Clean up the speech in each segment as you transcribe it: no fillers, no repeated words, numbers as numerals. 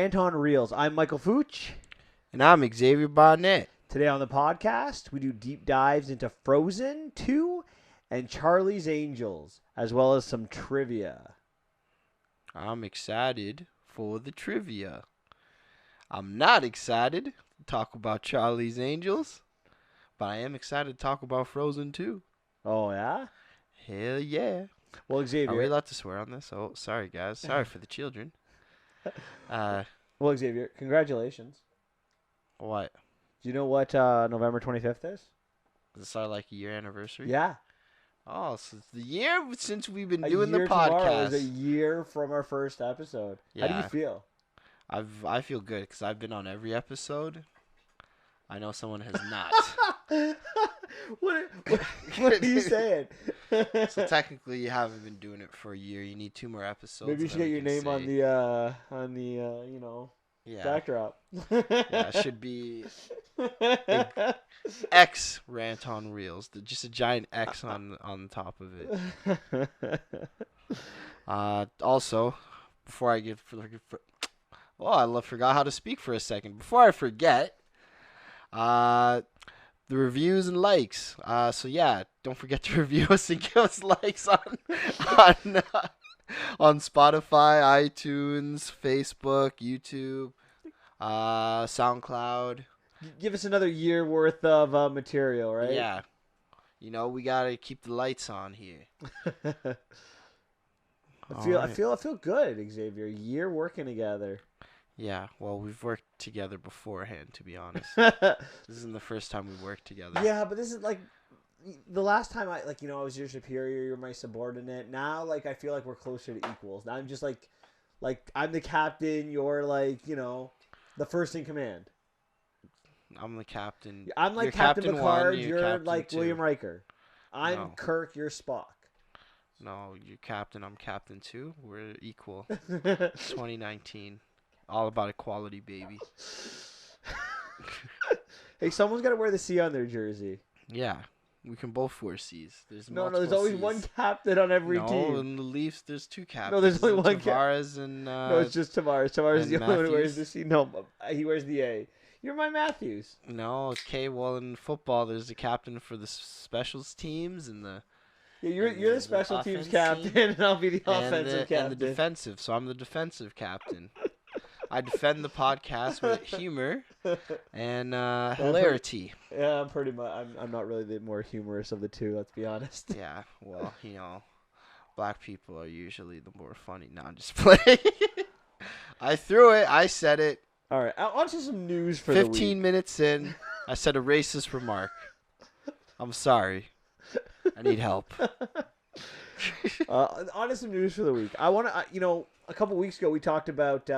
Rant on Reels. I'm Michael Fooch. And I'm Xavier Bonnet. Today on the podcast, we do deep dives into Frozen 2 and Charlie's Angels, as well as some trivia. I'm excited for the trivia. I'm not excited to talk about Charlie's Angels, but I am excited to talk about Frozen 2. Oh, yeah? Hell yeah. Well, Xavier. Are we allowed to swear on this? Oh, sorry, guys. Sorry for the children. Well, Xavier, congratulations. What? Do you know what November 25th is? Is this our, year anniversary? Yeah. Oh, so it's the year since we've been A doing the year tomorrow is podcast. a year from our first episode. Yeah. How do you feel? I feel good because I've been on every episode. I know someone has not. What are you saying? So technically, you haven't been doing it for a year. You need 2 more episodes. Maybe you should get your name on the yeah. backdrop. Yeah, it should be X Rant on Reels. Just a giant X on top of it. Also, before I get forgot how to speak for a second. Before I forget, the reviews and likes. So yeah, don't forget to review us and give us likes on Spotify, iTunes, Facebook, YouTube, SoundCloud. Give us another year worth of material, right? Yeah. We gotta keep the lights on here. I feel good, Xavier. A year working together. Yeah, well, we've worked together beforehand, to be honest. This isn't the first time we've worked together. Yeah, but this is the last time I was your superior, you're my subordinate. Now, I feel like we're closer to equals. Now I'm just like I'm the captain, you're the first in command. I'm the captain. I'm like you're Captain Picard, one, you're Captain like 2. William Riker. I'm No. Kirk, you're Spock. No, you're captain, I'm captain too. We're equal. 2019. All about equality, baby. Hey, someone's got to wear the C on their jersey. Yeah, we can both wear C's. There's there's always C's. one captain on every No, team. in the Leafs, there's 2 captains. No, there's only one Tavares and no, it's just Tavares. Tavares is the and only one who wears Matthews? the C. No, he wears the A. You're my Matthews. No, okay. Well, in football, there's a captain for the specials teams and the Yeah, you're the the special teams offense captain, team and I'll be the offensive captain. and the defensive. So I'm the defensive captain. I defend the podcast with humor and hilarity. Yeah, I'm pretty much. I'm not really the more humorous of the two. Let's be honest. Yeah, well, black people are usually the more funny. No, I'm just playing. I threw it. I said it. All right, on to some news for the week. 15 minutes in, I said a racist remark. I'm sorry. I need help. On to some news for the week. I want to. A couple weeks ago we talked about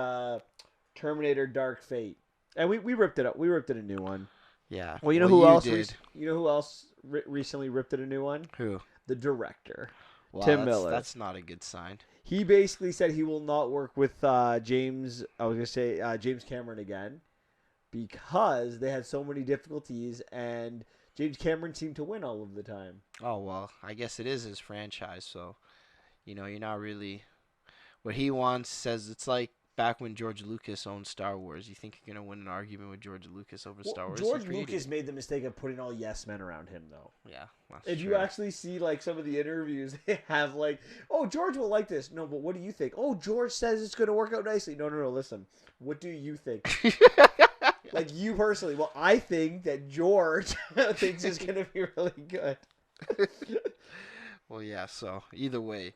Terminator: Dark Fate, and we ripped it up. We ripped it a new one. Yeah. Well, you know who else? Did. You know who else recently ripped it a new one? Who? The director. Well, Tim Miller. That's not a good sign. He basically said he will not work with James. I was gonna say James Cameron again, because they had so many difficulties, and James Cameron seemed to win all of the time. Oh well, I guess it is his franchise, so you're not really what he wants. Says it's like back when George Lucas owned Star Wars. You think you're gonna win an argument with George Lucas over Star Wars? George Lucas made the mistake of putting all yes men around him, though. Yeah, that's If true. you actually see some of the interviews, they have oh, George will like this. No, but what do you think? Oh, George says it's going to work out nicely. No. Listen, what do you think? You personally. Well, I think that George thinks it's going to be really good. Well, yeah. So either way,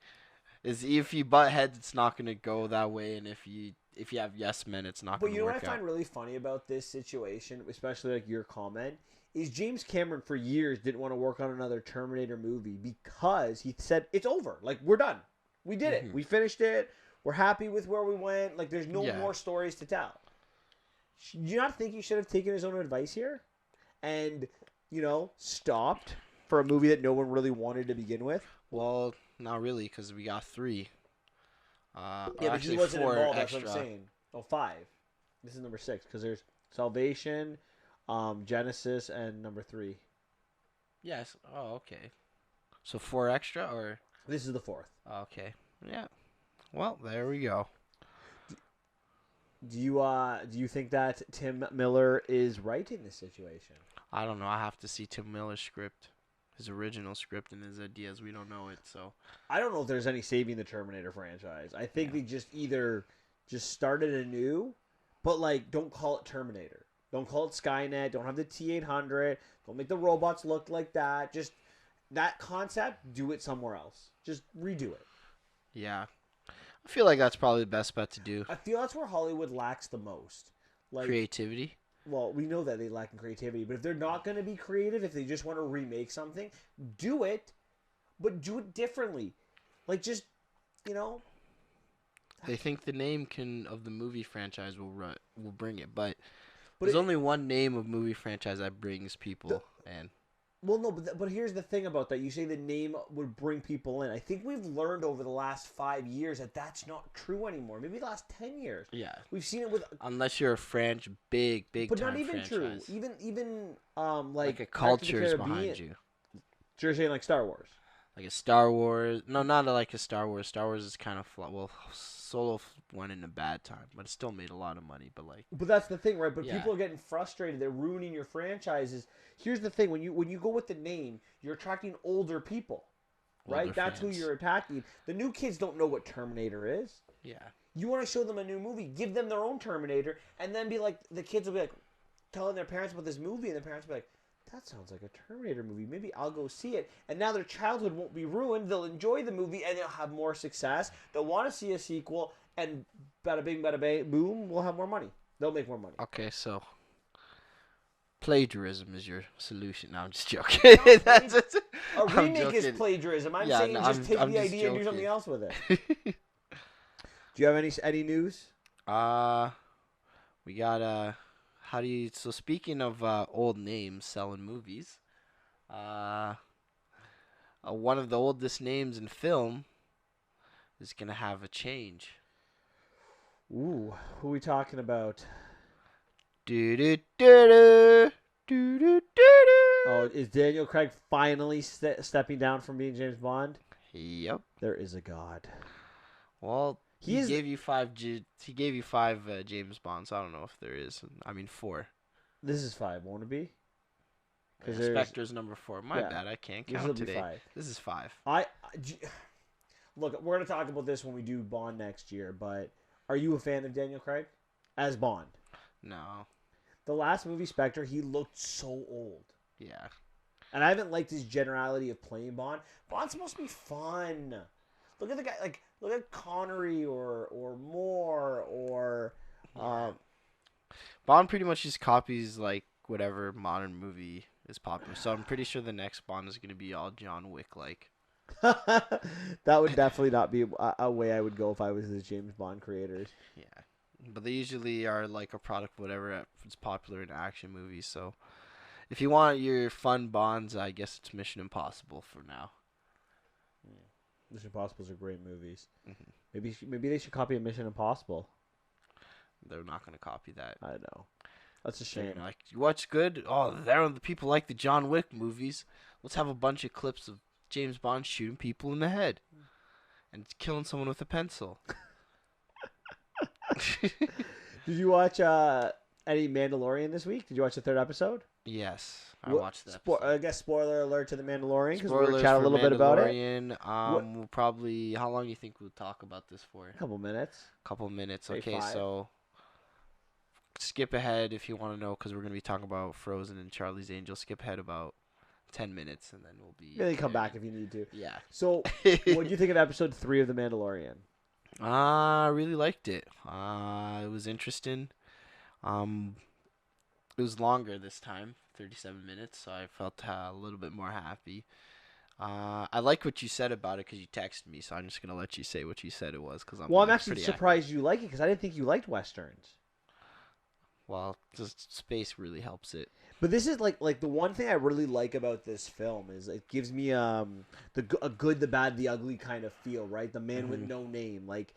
if you butt heads, it's not gonna go that way, and if you have yes men, it's not But gonna you know work what I find out. really funny about this situation, especially your comment, is James Cameron for years didn't want to work on another Terminator movie because he said it's over. We're done. We did it. We finished it. We're happy with where we went. There's no more stories to tell. Do you not think he should have taken his own advice here and stopped for a movie that no one really wanted to begin with? Well, not really, because we got 3. Yeah, but actually he wasn't 4 involved. extra. That's what I'm saying. Oh, 5. This is number 6 because there's Salvation, Genesis, and number 3. Yes. Oh, okay. So 4 extra, or This is the 4th. okay. Yeah. Well, there we go. Do you think that Tim Miller is right in this situation? I don't know. I have to see Tim Miller's script, his original script, and his ideas. We don't know it, so I don't know if there's any saving the Terminator franchise. I think they just either just started anew, but like don't call it Terminator. Don't call it Skynet. Don't have the T-800. Don't make the robots look like that. Just that concept, do it somewhere else. Just redo it. yeah. I feel like that's probably the best bet to do. I feel that's where Hollywood lacks the most. Like, Creativity. well, we know that they lack in creativity, but if they're not going to be creative, if they just want to remake something, do it, but do it differently. Like, just, you know. They think the name of the movie franchise will bring it, but But there's only one name of movie franchise that brings people, Well, no, but here's the thing about that. You say the name would bring people in. I think we've learned over the last 5 years that that's not true anymore. Maybe the last 10 years. yeah. We've seen it with, Unless you're a big but time not even franchise. true. Even Like a Pirates of the culture is Caribbean. behind you. So you're saying like Star Wars. Like a Star Wars. No, not like a Star Wars. Star Wars is kind of well, Solo went in a bad time, but it still made a lot of money. But like, But that's the thing, right? But Yeah. people are getting frustrated. They're ruining your franchises. Here's the thing: when you go with the name, you're attracting older people, right? Older That's fans. who you're attacking. The new kids don't know what Terminator is. yeah, You want to show them a new movie, give them their own Terminator, and then be like, the kids will be like, telling their parents about this movie, and the parents will be like, that sounds like a Terminator movie. Maybe I'll go see it. And now their childhood won't be ruined. They'll enjoy the movie, and they'll have more success. They'll want to see a sequel, and bada bing, bada bang, boom, we'll have more money. They'll make more money. okay, so plagiarism is your solution. No, I'm just joking. That's A I'm remake is joking. plagiarism. I'm Yeah, saying no, just I'm- take I'm the just idea and do something joking. else with it. Do you have any news? We got so speaking of old names selling movies, one of the oldest names in film is gonna have a change. Ooh, who are we talking about? Do do do do do do do. Oh, is Daniel Craig finally stepping down from being James Bond? Yep. There is a God. Well, He he is- gave you five. He gave you five James Bonds. I don't know if there is. I mean 4. This is 5, won't it be? Yeah, there's- Spectre's number 4. My yeah, bad. I can't This will count be today. 5. This is 5. Look, we're going to talk about this when we do Bond next year, but are you a fan of Daniel Craig as Bond? No. The last movie, Spectre, he looked so old. Yeah. And I haven't liked his generality of playing Bond. Bond's supposed to be fun. Look at the guy, like, look at Connery or Moore or... Bond pretty much just copies like whatever modern movie is popular. So I'm pretty sure the next Bond is gonna be all John Wick like. that would definitely not be a way I would go if I was the James Bond creators. Yeah. But they usually are like a product of whatever is popular in action movies. So if you want your fun Bonds, I guess it's Mission Impossible for now. Mission Impossible's are great movies. Mhm. Maybe they should copy a Mission Impossible. They're not gonna copy that. I know. That's a They're shame. like, what's good? Oh, they're the people like the John Wick movies. Let's have a bunch of clips of James Bond shooting people in the head and killing someone with a pencil. Did you watch any Mandalorian this week? Did you watch the 3rd episode? Yes, I What- watched that. I guess spoiler alert to the Mandalorian because we're Spoilers gonna chat a for little bit about it. Mandalorian. We'll probably. How long do you think we'll talk about this for? A couple minutes. Couple minutes. Say Okay, 5. so skip ahead if you want to know because we're gonna be talking about Frozen and Charlie's Angels. Skip ahead about 10 minutes and then we'll be. Maybe come back if you need to. Yeah. So, what do you think of episode 3 of the Mandalorian? I really liked it. It was interesting. It was longer this time, 37 minutes, so I felt a little bit more happy. I like what you said about it because you texted me, so I'm just gonna let you say what you said it was because I'm actually surprised you like it because I didn't think you liked westerns. Well, just space really helps it. But this is like the one thing I really like about this film is it gives me a good, the bad, the ugly kind of feel, right? The man with no name, like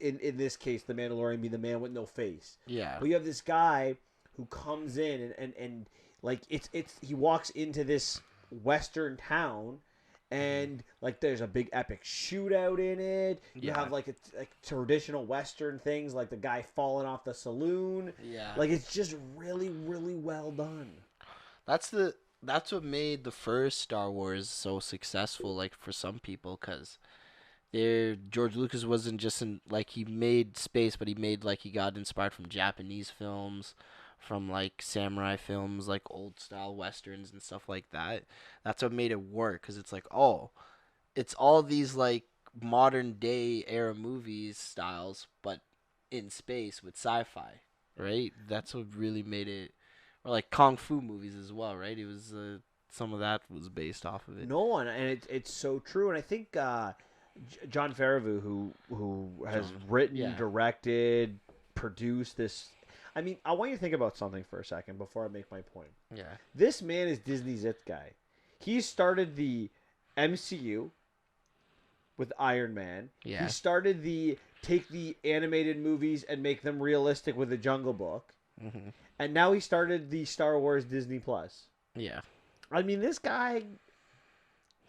in this case, the Mandalorian being the man with no face. Yeah. But you have this guy who comes in and like it's he walks into this western town and like there's a big epic shootout in it. You Yeah. have like traditional Western things, like the guy falling off the saloon. Yeah. Like it's just really, really well done. That's what made the first Star Wars so successful, like for some people, because George Lucas wasn't just like he made space, but he made like he got inspired from Japanese films, from like samurai films, like old style westerns and stuff like that. That's what made it work, because it's like, oh, it's all these like modern day era movies styles, but in space with sci-fi, right? That's what really made it, or like kung fu movies as well, right? It was some of that was based off of it. No one, and it's so true. And I think John Favreau, who has written, yeah. directed, produced this. I mean, I want you to think about something for a second before I make my point. Yeah. This man is Disney's it guy. He started the MCU with Iron Man. Yeah. He started take the animated movies and make them realistic with the Jungle Book. Mm-hmm. And now he started the Star Wars Disney Plus. Yeah. I mean, this guy,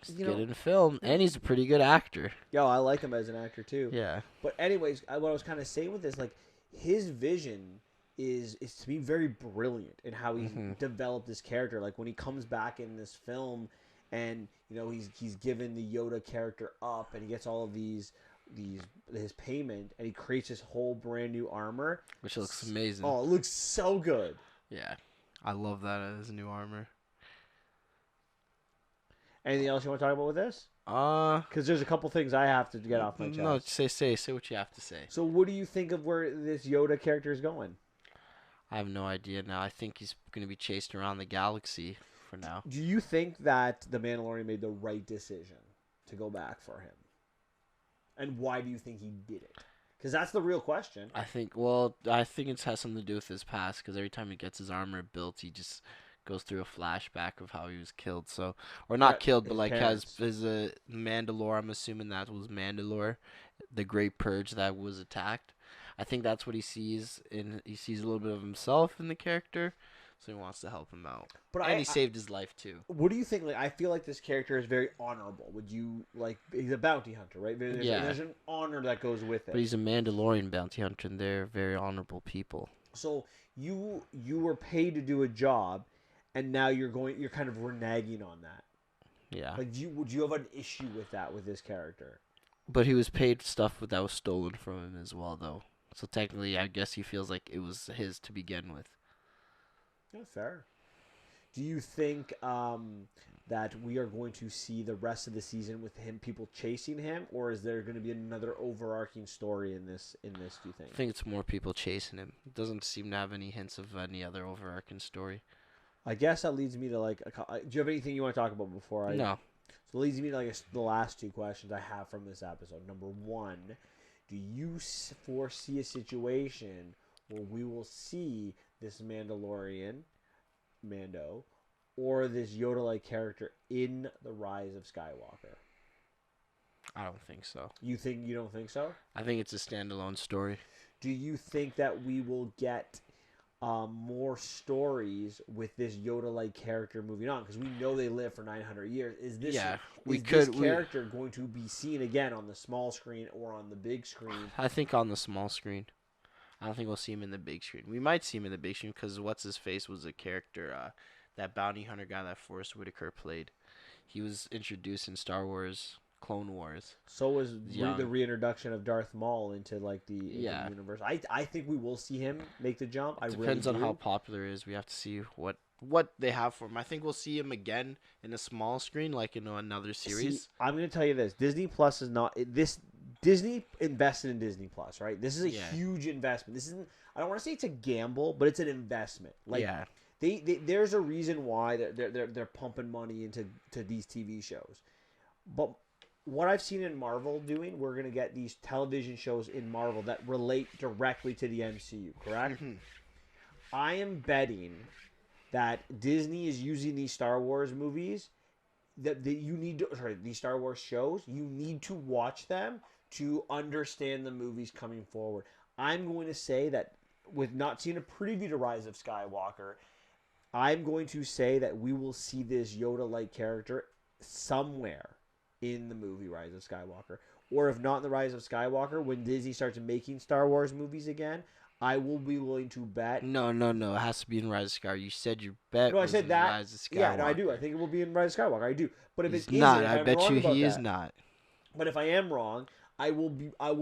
He's good in film, and he's a pretty good actor. Yo, I like him as an actor too. Yeah. But anyways, what I was kind of saying with this, like, his vision is to be very brilliant in how he developed this character. Like when he comes back in this film, and you know he's given the Yoda character up, and he gets all of his payment, and he creates his whole brand new armor, which looks amazing. Oh, it looks so good. Yeah, I love that as new armor. Anything else you want to talk about with this? Because there's a couple things I have to get off my chest. No, say what you have to say. So, what do you think of where this Yoda character is going? I have no idea now. I think he's going to be chased around the galaxy for now. Do you think that the Mandalorian made the right decision to go back for him? And why do you think he did it? Because that's the real question. I think it has something to do with his past, because every time he gets his armor built, he just goes through a flashback of how he was killed. So, or not killed, but like parents. has Mandalore. I'm assuming that was Mandalore, the Great Purge that was attacked. I think that's what he sees, and he sees a little bit of himself in the character, so he wants to help him out. And he saved his life too. What do you think? Like, I feel like this character is very honorable. Would you like? He's a bounty hunter, right? There's an honor that goes with it. But he's a Mandalorian bounty hunter, and they're very honorable people. So you were paid to do a job, and now you're kind of reneging on that. Yeah. Like, would you have an issue with that with this character? But he was paid stuff that was stolen from him as well, though. So technically, I guess he feels like it was his to begin with. Yeah, fair. Do you think that we are going to see the rest of the season with people chasing him, or is there going to be another overarching story in this? Do you think? I think it's more people chasing him. It doesn't seem to have any hints of any other overarching story. I guess that leads me to do you have anything you want to talk about before I? No. So it leads me to the last two questions I have from this episode. Number one, do you foresee a situation where we will see this Mandalorian, Mando, or this Yoda-like character in The Rise of Skywalker? I don't think so. You don't think so? I think it's a standalone story. Do you think that we will get more stories with this Yoda-like character moving on? Because we know they live for 900 years. Is this character going to be seen again on the small screen or on the big screen? I think on the small screen. I don't think we'll see him in the big screen. We might see him in the big screen because What's-His-Face was a character, that bounty hunter guy that Forrest Whitaker played. He was introduced in Star Wars Clone Wars. So was the reintroduction of Darth Maul into the universe. I think we will see him make the jump. It depends on how popular it is. We have to see what they have for him. I think we'll see him again in a small screen, like in another series. See, I'm going to tell you this: Disney Plus is not this. Disney invested in Disney Plus, right? This is a huge investment. This isn't. I don't want to say it's a gamble, but it's an investment. There's a reason why they're pumping money into these TV shows. But what I've seen in Marvel doing, we're gonna get these television shows in Marvel that relate directly to the MCU. Correct? Mm-hmm. I am betting that Disney is using these Star Wars movies these Star Wars shows. You need to watch them to understand the movies coming forward. I'm going to say that with not seeing a preview to Rise of Skywalker, I'm going to say that we will see this Yoda-like character somewhere in the movie Rise of Skywalker. Or if not in the Rise of Skywalker, when Disney starts making Star Wars movies again, I will be willing to bet. No. It has to be in Rise of Skywalker. You said your bet No, I was said in that. Rise of Skywalker. Yeah, no, I do. I think it will be in Rise of Skywalker. I do. But if He's it isn't, not. if I I'm bet wrong you about he is that- not. But if I am wrong, I will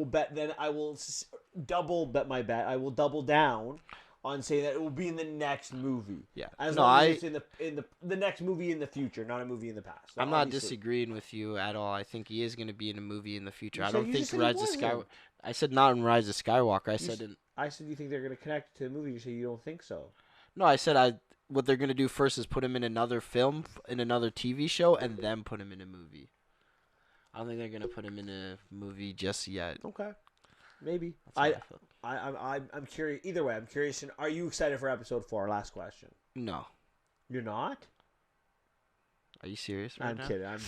bet. Then I will double bet my bet. I will double down on saying that it will be in the next movie. Yeah. As No, long as it's in the next movie in the future, not a movie in the past. I'm not Obviously. disagreeing with you at all. I think he is going to be in a movie in the future. You I said- don't you think just said he Rise of wasn't. Skywalker. I said not in Rise of Skywalker. I said in. I said you think they're going to connect to the movie. You say you don't think so. No, I said what they're going to do first is put him in another film, in another TV show, and then put him in a movie. I don't think they're going to put him in a movie just yet. Okay, maybe. That's what I felt. I'm curious. Either way, I'm curious. Are you excited for episode 4? Last question. No. You're not? Are you serious right I'm now? kidding. I'm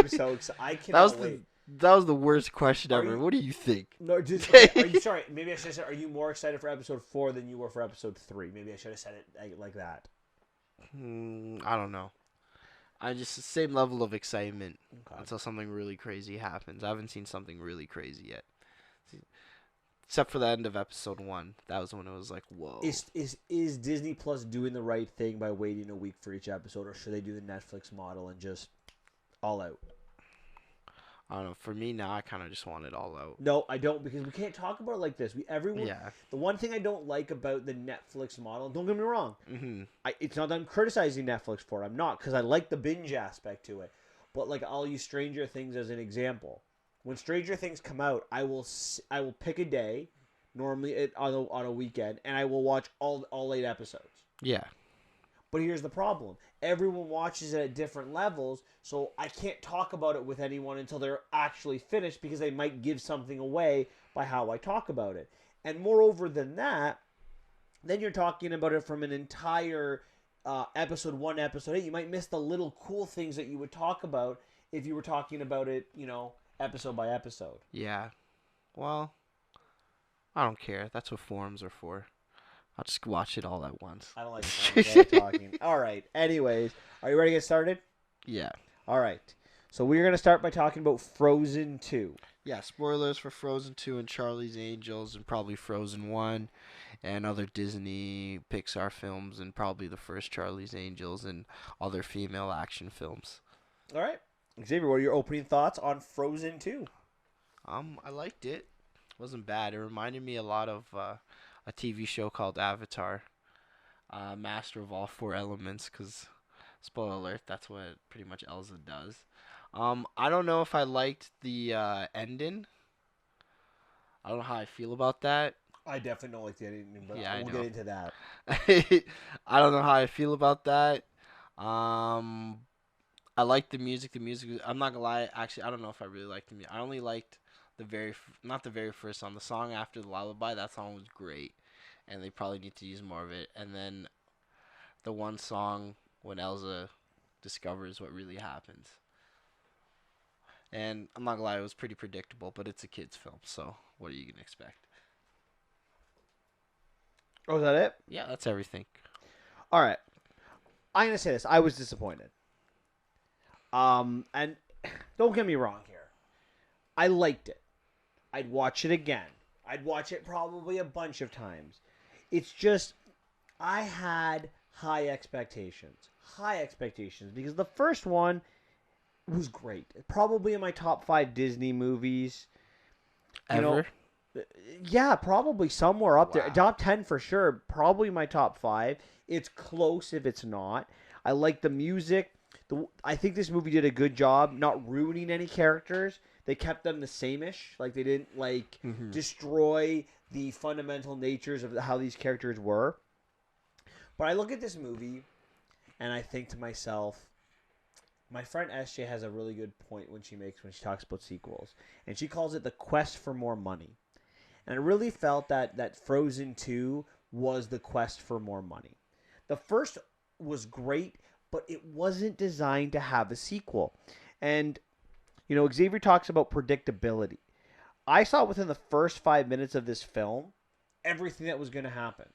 so excited. I cannot wait. That was the worst question Are ever. you- What do you think? No, just are you sorry? Maybe I should have said, are you more excited for episode 4 than you were for episode 3? Maybe I should have said it like that. I don't know. I just the same level of excitement Okay. until something really crazy happens. I haven't seen something really crazy yet, except for the end of episode 1. That was when it was like, whoa. Is Disney Plus doing the right thing by waiting a week for each episode, or should they do the Netflix model and just all out? I don't know. For me now, I kind of just want it all out. No, I don't, because we can't talk about it like this. Everyone. Yeah. The one thing I don't like about the Netflix model, don't get me wrong, Mm-hmm. it's not that I'm criticizing Netflix for it. I'm not, because I like the binge aspect to it. But like, I'll use Stranger Things as an example. When Stranger Things come out, I will pick a day, normally on a weekend, and I will watch all 8 episodes. Yeah. But here's the problem. Everyone watches it at different levels, so I can't talk about it with anyone until they're actually finished, because they might give something away by how I talk about it. And moreover than that, then you're talking about it from an entire episode 1, episode 8. You might miss the little cool things that you would talk about if you were talking about it, episode by episode. Yeah. Well, I don't care. That's what forums are for. I'll just watch it all at once. I don't like the talking. All right. Anyways, are you ready to get started? Yeah. All right. So we're going to start by talking about Frozen 2. Yeah, spoilers for Frozen 2 and Charlie's Angels and probably Frozen 1 and other Disney Pixar films and probably the first Charlie's Angels and other female action films. All right. Xavier, what are your opening thoughts on Frozen 2? I liked it. It wasn't bad. It reminded me a lot of a TV show called Avatar, Master of All 4 Elements, because, spoiler alert, that's what pretty much Elsa does. I don't know if I liked the ending. I don't know how I feel about that. I definitely don't like the ending, but Yeah, I we'll know. get into that. I don't know how I feel about that. I like the music. The music, I'm not gonna lie, actually, I don't know if I really liked the music. I only liked not the very first song. The song after the lullaby, that song was great. And they probably need to use more of it. And then the one song when Elsa discovers what really happens. And I'm not gonna lie, it was pretty predictable, but it's a kid's film, so what are you gonna expect? Oh, is that it? Yeah, that's everything. All right. I'm going to say this. I was disappointed. And don't get me wrong here. I liked it. I'd watch it again. I'd watch it probably a bunch of times. It's just, I had high expectations. High expectations. Because the first one was great. Probably in my top 5 Disney movies. You know, Ever? yeah, probably somewhere up there. Wow. Top 10 for sure. Probably my top 5. It's close if it's not. I like the music. I think this movie did a good job not ruining any characters. They kept them the same-ish. Like, they didn't, destroy the fundamental natures of how these characters were. But I look at this movie, and I think to myself, my friend SJ has a really good point when she talks about sequels. And she calls it the quest for more money. And I really felt that Frozen 2 was the quest for more money. The first was great, but it wasn't designed to have a sequel. And, Xavier talks about predictability. I saw within the first 5 minutes of this film everything that was going to happen.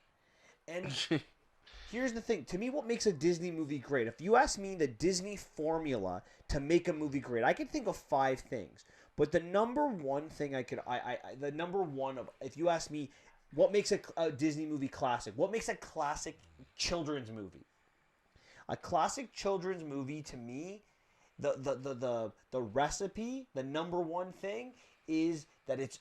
And Here's the thing. To me, what makes a Disney movie great? If you ask me the Disney formula to make a movie great, I can think of 5 things. But the number one thing if you ask me, what makes a Disney movie classic? What makes a classic children's movie? A classic children's movie to me, the recipe, the number one thing is that it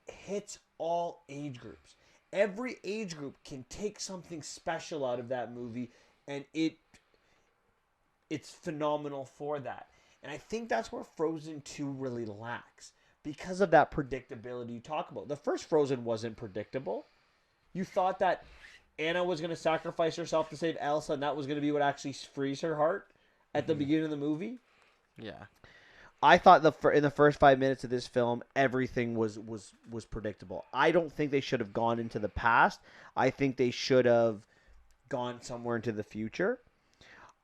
hits all age groups. Every age group can take something special out of that movie, and it's phenomenal for that. And I think that's where Frozen 2 really lacks because of that predictability you talk about. The first Frozen wasn't predictable. You thought that Anna was going to sacrifice herself to save Elsa, and that was going to be what actually frees her heart at the beginning of the movie. Yeah. I thought in the first 5 minutes of this film, everything was predictable. I don't think they should have gone into the past. I think they should have gone somewhere into the future.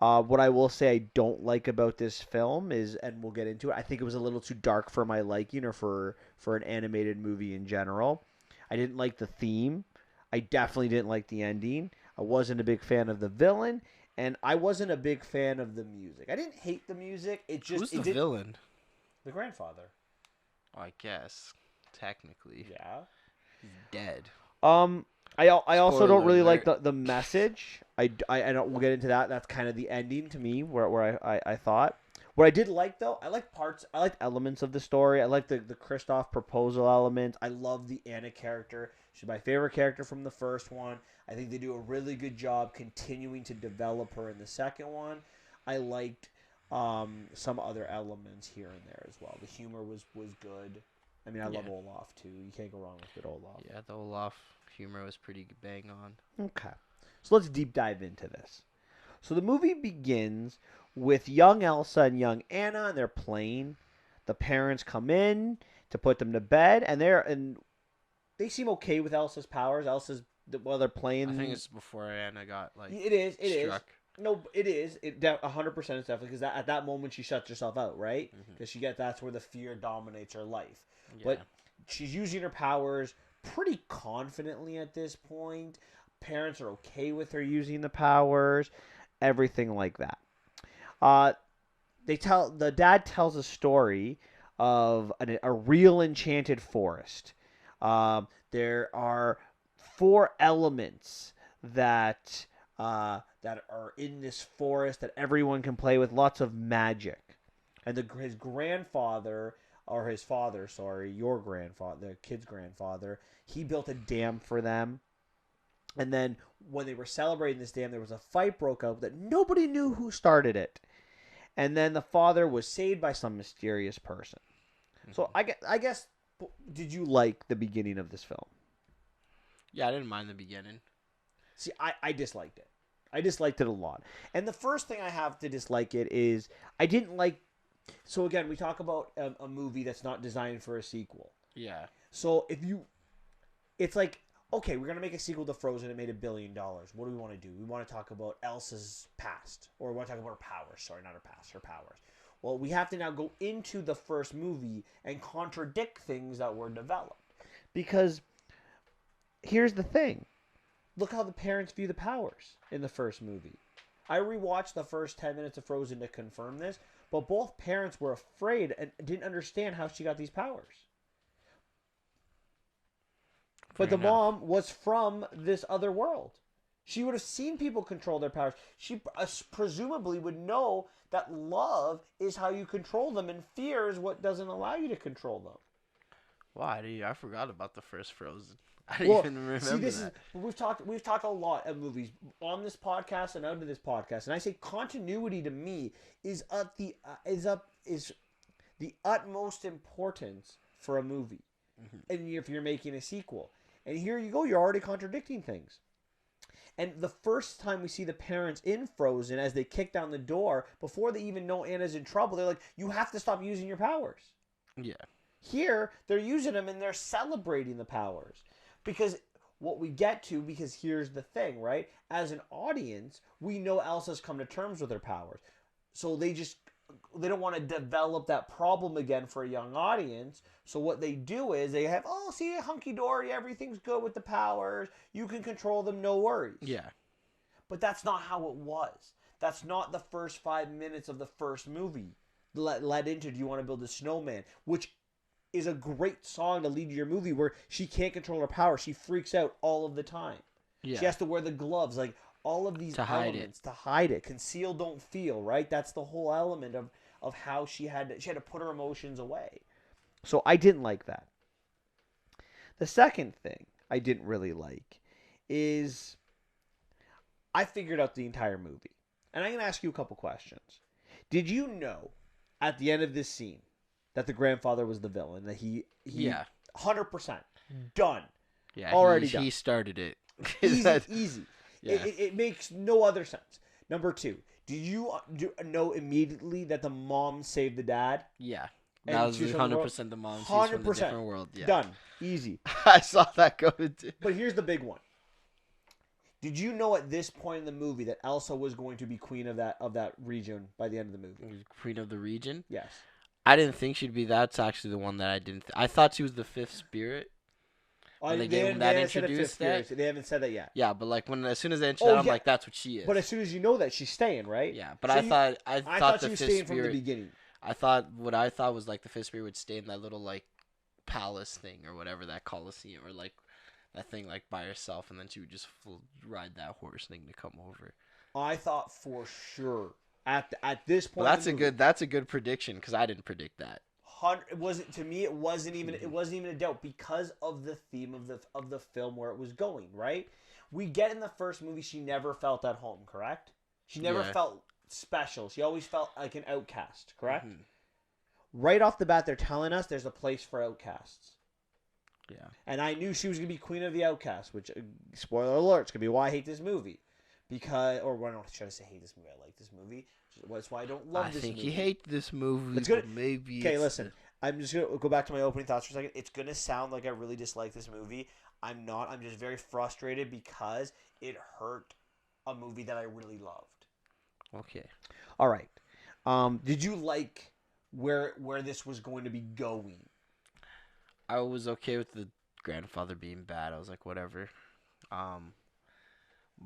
What I will say I don't like about this film is, and we'll get into it, I think it was a little too dark for my liking or for an animated movie in general. I didn't like the theme. I definitely didn't like the ending. I wasn't a big fan of the villain. And I wasn't a big fan of the music. I didn't hate the music. Who's the villain? The grandfather. I guess technically. Yeah. He's dead. I also don't really alert. like the message. I don't. We'll get into that. That's kind of the ending to me, where I thought. What I did like though, I like elements of the story. I like the Kristoff proposal element. I love the Anna character. She's my favorite character from the first one. I think they do a really good job continuing to develop her in the second one. I liked some other elements here and there as well. The humor was good. I mean, I love Olaf too. You can't go wrong with good Olaf. Yeah, the Olaf humor was pretty bang on. Okay. So let's deep dive into this. So the movie begins with young Elsa and young Anna, and they're playing. The parents come in to put them to bed, and they seem okay with Elsa's powers. While they're playing. I think it's before Anna got It is. struck. No, it is. 100% is definitely because at that moment she shuts herself out, right? Because that's where the fear dominates her life. Yeah. But she's using her powers pretty confidently at this point. Parents are okay with her using the powers, everything like that. The dad tells a story of a real enchanted forest. There are 4 elements that are in this forest that everyone can play with, lots of magic. And his grandfather, or his father, sorry, your grandfather, the kid's grandfather, he built a dam for them. And then when they were celebrating this dam, there was a fight broke out that nobody knew who started it. And then the father was saved by some mysterious person. So I guess, did you like the beginning of this film? Yeah, I didn't mind the beginning. See, I disliked it. I disliked it a lot. And the first thing I have to dislike it is I didn't like... So again, we talk about a movie that's not designed for a sequel. Yeah. So it's like, okay, we're going to make a sequel to Frozen. It made $1 billion. What do we want to do? We want to talk about Elsa's past. Or we want to talk about her powers. Sorry, not her past, her powers. Well, we have to now go into the first movie and contradict things that were developed. Because here's the thing. Look how the parents view the powers in the first movie. I rewatched the first 10 minutes of Frozen to confirm this, but both parents were afraid and didn't understand how she got these powers. But the mom was from this other world. She would have seen people control their powers. She presumably would know that love is how you control them and fear is what doesn't allow you to control them. Why? I forgot about the first Frozen. I didn't even remember that. We've talked a lot of movies on this podcast and out of this podcast, and I say continuity to me is the utmost importance for a movie, and if you're making a sequel. And here you go, you're already contradicting things. And the first time we see the parents in Frozen, as they kick down the door, before they even know Anna's in trouble, they're like, you have to stop using your powers. Yeah. Here, they're using them and they're celebrating the powers. Because because here's the thing, right? As an audience, we know Elsa's come to terms with her powers. So they don't want to develop that problem again for a young audience. So what they do is they have, see, hunky-dory, everything's good with the powers. You can control them, no worries. Yeah. But that's not how it was. That's not the first 5 minutes of the first movie. Led into Do You Want to Build a Snowman, which is a great song to lead to your movie where she can't control her power. She freaks out all of the time. Yeah. She has to wear the gloves, like all of these To hide elements to hide it. Conceal, don't feel, right? That's the whole element of how she had to put her emotions away. So I didn't like that. The second thing I didn't really like is I figured out the entire movie. And I'm going to ask you a couple questions. Did you know at the end of this scene that the grandfather was the villain? That he Yeah. 100% done. Yeah, Already he done. started it. Easy. Yeah. It makes no other sense. Number two, did you know immediately that the mom saved the dad? Yeah. And That was she's from the 100% the mom. She's from the 100%. different world. Yeah. Done. Easy. I saw that go into. But here's the big one. Did you know at this point in the movie that Elsa was going to be queen of that region by the end of the movie? Queen of the region? Yes. I didn't think she'd be. That's actually the one that I didn't. I thought she was the fifth spirit. When they gave him that introduced that? They haven't said that yet. Yeah, but like as soon as they introduced that, I'm like, that's what she is. But as soon as you know that, she's staying, right? Yeah, but So I I thought she the was fifth staying from the spirit. beginning. What I thought was like the fifth spirit would stay in that little like palace thing or whatever, that Colosseum or like that thing like by herself, and then she would just ride that horse thing to come over. I thought for sure at this point. Well, that's a good prediction because I didn't predict that. It wasn't to me. It wasn't even a doubt because of the theme of the film where it was going. Right, we get in the first movie. She never felt at home. Correct. She never felt special. She always felt like an outcast. Correct. Mm-hmm. Right off the bat, they're telling us there's a place for outcasts. Yeah. And I knew she was gonna be queen of the outcasts. Which, spoiler alert, it's gonna be why I hate this movie. Because, or why don't I try to say hate this movie? I like this movie. That's why I don't love this movie. I think you hate this movie. It's good. Maybe. Okay, listen. I'm just going to go back to my opening thoughts for a second. It's going to sound like I really dislike this movie. I'm not. I'm just very frustrated because it hurt a movie that I really loved. Okay. All right. Did you like where this was going to be going? I was okay with the grandfather being bad. I was like, whatever.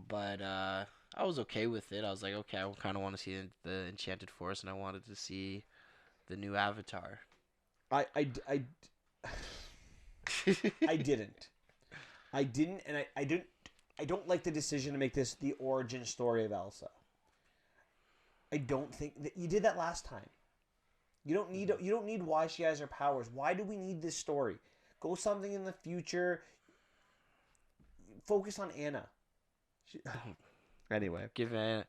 But I was okay with it. I was like, okay, I kind of want to see the Enchanted Forest, and I wanted to see the new Avatar. I didn't. And I don't like the decision to make this the origin story of Elsa. I don't think that you did that last time. You don't need why she has her powers. Why do we need this story? Go something in the future. Focus on Anna. Anyway, give Anna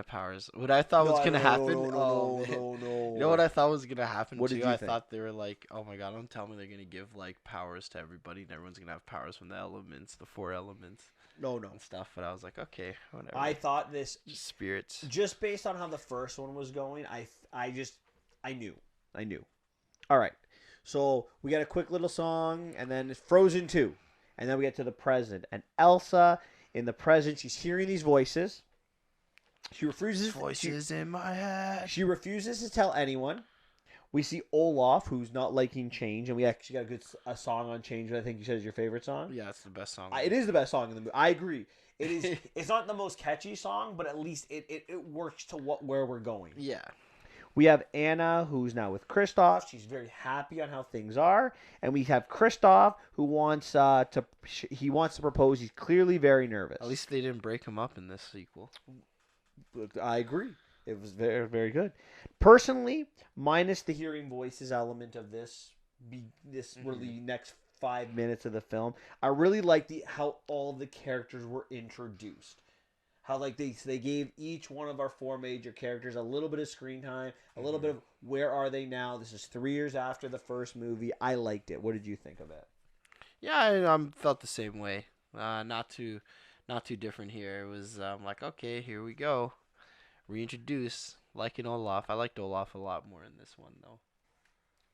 powers. What I thought was gonna happen. No. You know what I thought was gonna happen what too? Did you I think? thought they were like, oh my god, don't tell me they're gonna give like powers to everybody, and everyone's gonna have powers from the elements, the 4 elements. No. And stuff. But I was like, okay, whatever. I thought this just spirits. Just based on how the first one was going, I knew. All right. So we got a quick little song, and then it's Frozen 2. And then we get to the present. And Elsa, in the present, she's hearing these voices. She refuses. Voices in my head. She refuses to tell anyone. We see Olaf, who's not liking change, and we actually got a song on change, which I think you said is your favorite song. Yeah, it's the best song. It is the best song in the movie. I agree. It is. It's not the most catchy song, but at least it works to where we're going. Yeah. We have Anna, who's now with Kristoff. She's very happy on how things are, and we have Kristoff, who wants to propose. He's clearly very nervous. At least they didn't break him up in this sequel. I agree. It was very, very good. Personally, minus the hearing voices element of this really next 5 minutes of the film, I really liked how all the characters were introduced. How like they gave each one of our 4 major characters a little bit of screen time, a little bit of where are they now. This is 3 years after the first movie. I liked it. What did you think of it? Yeah, I felt the same way. Not too different here. It was like, okay, here we go. Reintroduce liking Olaf. I liked Olaf a lot more in this one though.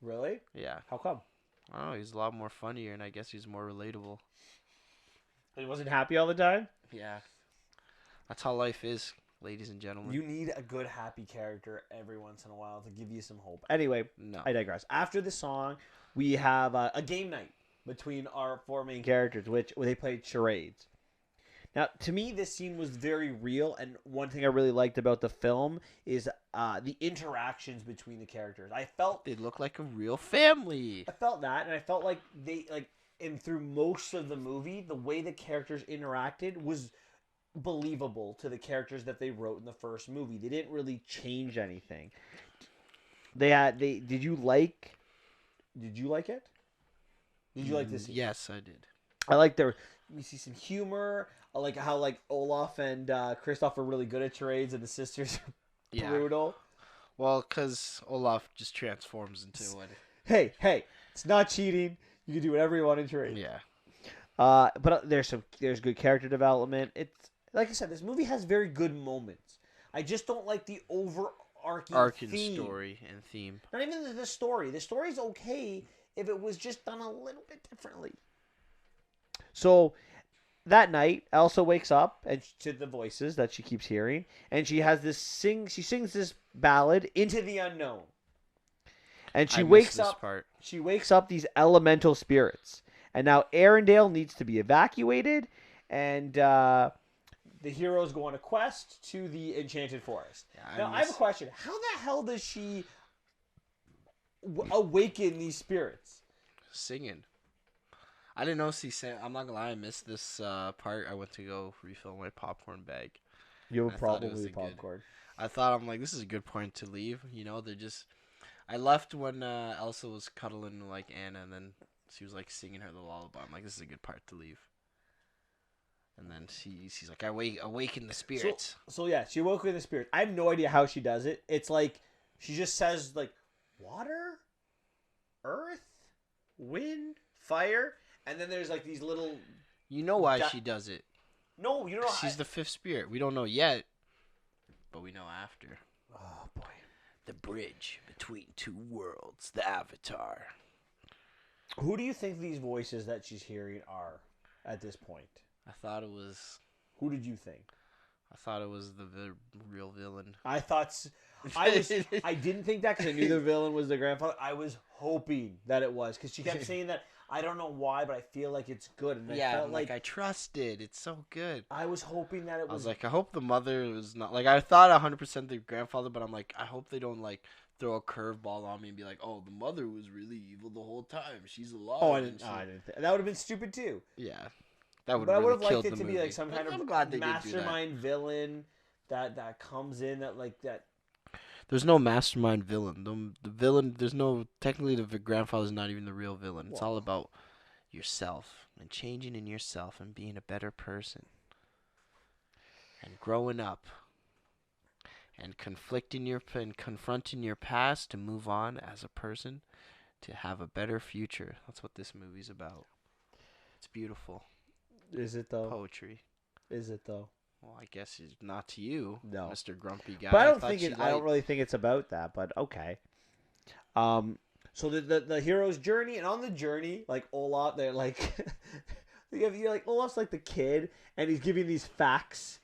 Really? Yeah. How come? I don't know. He's a lot more funnier, and I guess he's more relatable. He wasn't happy all the time? Yeah. That's how life is, ladies and gentlemen. You need a good, happy character every once in a while to give you some hope. Anyway, no. I digress. After the song, we have a game night between our 4 main characters, where they played charades. Now, to me, this scene was very real, and one thing I really liked about the film is the interactions between the characters. They look like a real family. I felt that, and I felt like they like, and through most of the movie, the way the characters interacted was believable to the characters that they wrote in the first movie. They didn't really change anything. Did you like it? Did you like this scene? Yes, I did. I like we see some humor. I like how like Olaf and Kristoff are really good at charades, and the sisters are brutal. Well, because Olaf just transforms into it. Hey, it's not cheating. You can do whatever you want in charades. Yeah. But there's good character development. It's like I said, this movie has very good moments. I just don't like the overarching theme. Story and theme. Not even the story. The story's okay if it was just done a little bit differently. So that night, Elsa wakes up and to the voices that she keeps hearing, and she has She sings this ballad into the unknown, and she wakes up. She wakes up these elemental spirits, and now Arendelle needs to be evacuated, and the heroes go on a quest to the Enchanted Forest. Yeah, I have a question: how the hell does she awaken these spirits? Singing. I didn't know I'm not gonna lie, I missed this part. I went to go refill my popcorn bag. You have probably popcorn. I thought, I'm like, this is a good point to leave. You know, they're just. I left when Elsa was cuddling like Anna, and then she was like singing her the lullaby. I'm like, this is a good part to leave. And then she's like, awaken the spirits. So yeah, she awoke the spirit. I have no idea how she does it. It's like she just says like water, earth, wind, fire. And then there's like these little. You know why she does it? No, you know. She's the fifth spirit. We don't know yet, but we know after. Oh boy. The bridge between two worlds, the Avatar. Who do you think these voices that she's hearing are at this point? I thought it was. Who did you think? I thought it was the real villain. I didn't think that because I knew the villain was the grandfather. I was hoping that it was because she kept saying that. I don't know why, but I feel like it's good. And yeah, I felt like I trust it. It's so good. I was hoping that it was. I was like, I hope the mother was not like. I thought 100% the grandfather, but I'm like, I hope they don't like throw a curveball on me and be like, oh, the mother was really evil the whole time. She's alive. Oh, I didn't think that would have been stupid too. Yeah, that would. But really I would have liked killed it to movie. be like some kind of mastermind villain that comes in that like that. There's no mastermind villain. The villain. There's no technically the grandfather's not even the real villain. It's all about yourself and changing in yourself and being a better person and growing up and confronting your past to move on as a person to have a better future. That's what this movie's about. It's beautiful. Is it though? Poetry. Is it though? Well, I guess it's not to you, no, Mr. Grumpy Guy. But I don't really think it's about that. But okay. So the hero's journey, and on the journey, like Olaf, they're like, you're like Olaf's like the kid, and he's giving these facts,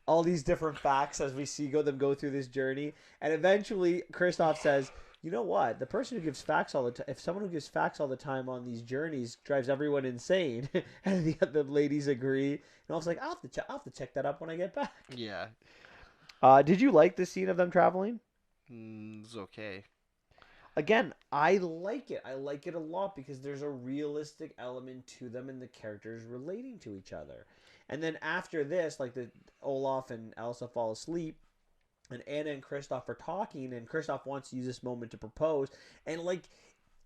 all these different facts as we see them go through this journey, and eventually Kristoff says, you know what? The person who gives facts all the time, if someone who gives facts all the time on these journeys drives everyone insane, and the ladies agree, and I was like, I'll have to check that up when I get back. Yeah. Did you like the scene of them traveling? It's okay. Again, I like it. I like it a lot because there's a realistic element to them and the characters relating to each other. And then after this, like Olaf and Elsa fall asleep, and Anna and Kristoff are talking, and Kristoff wants to use this moment to propose. And like,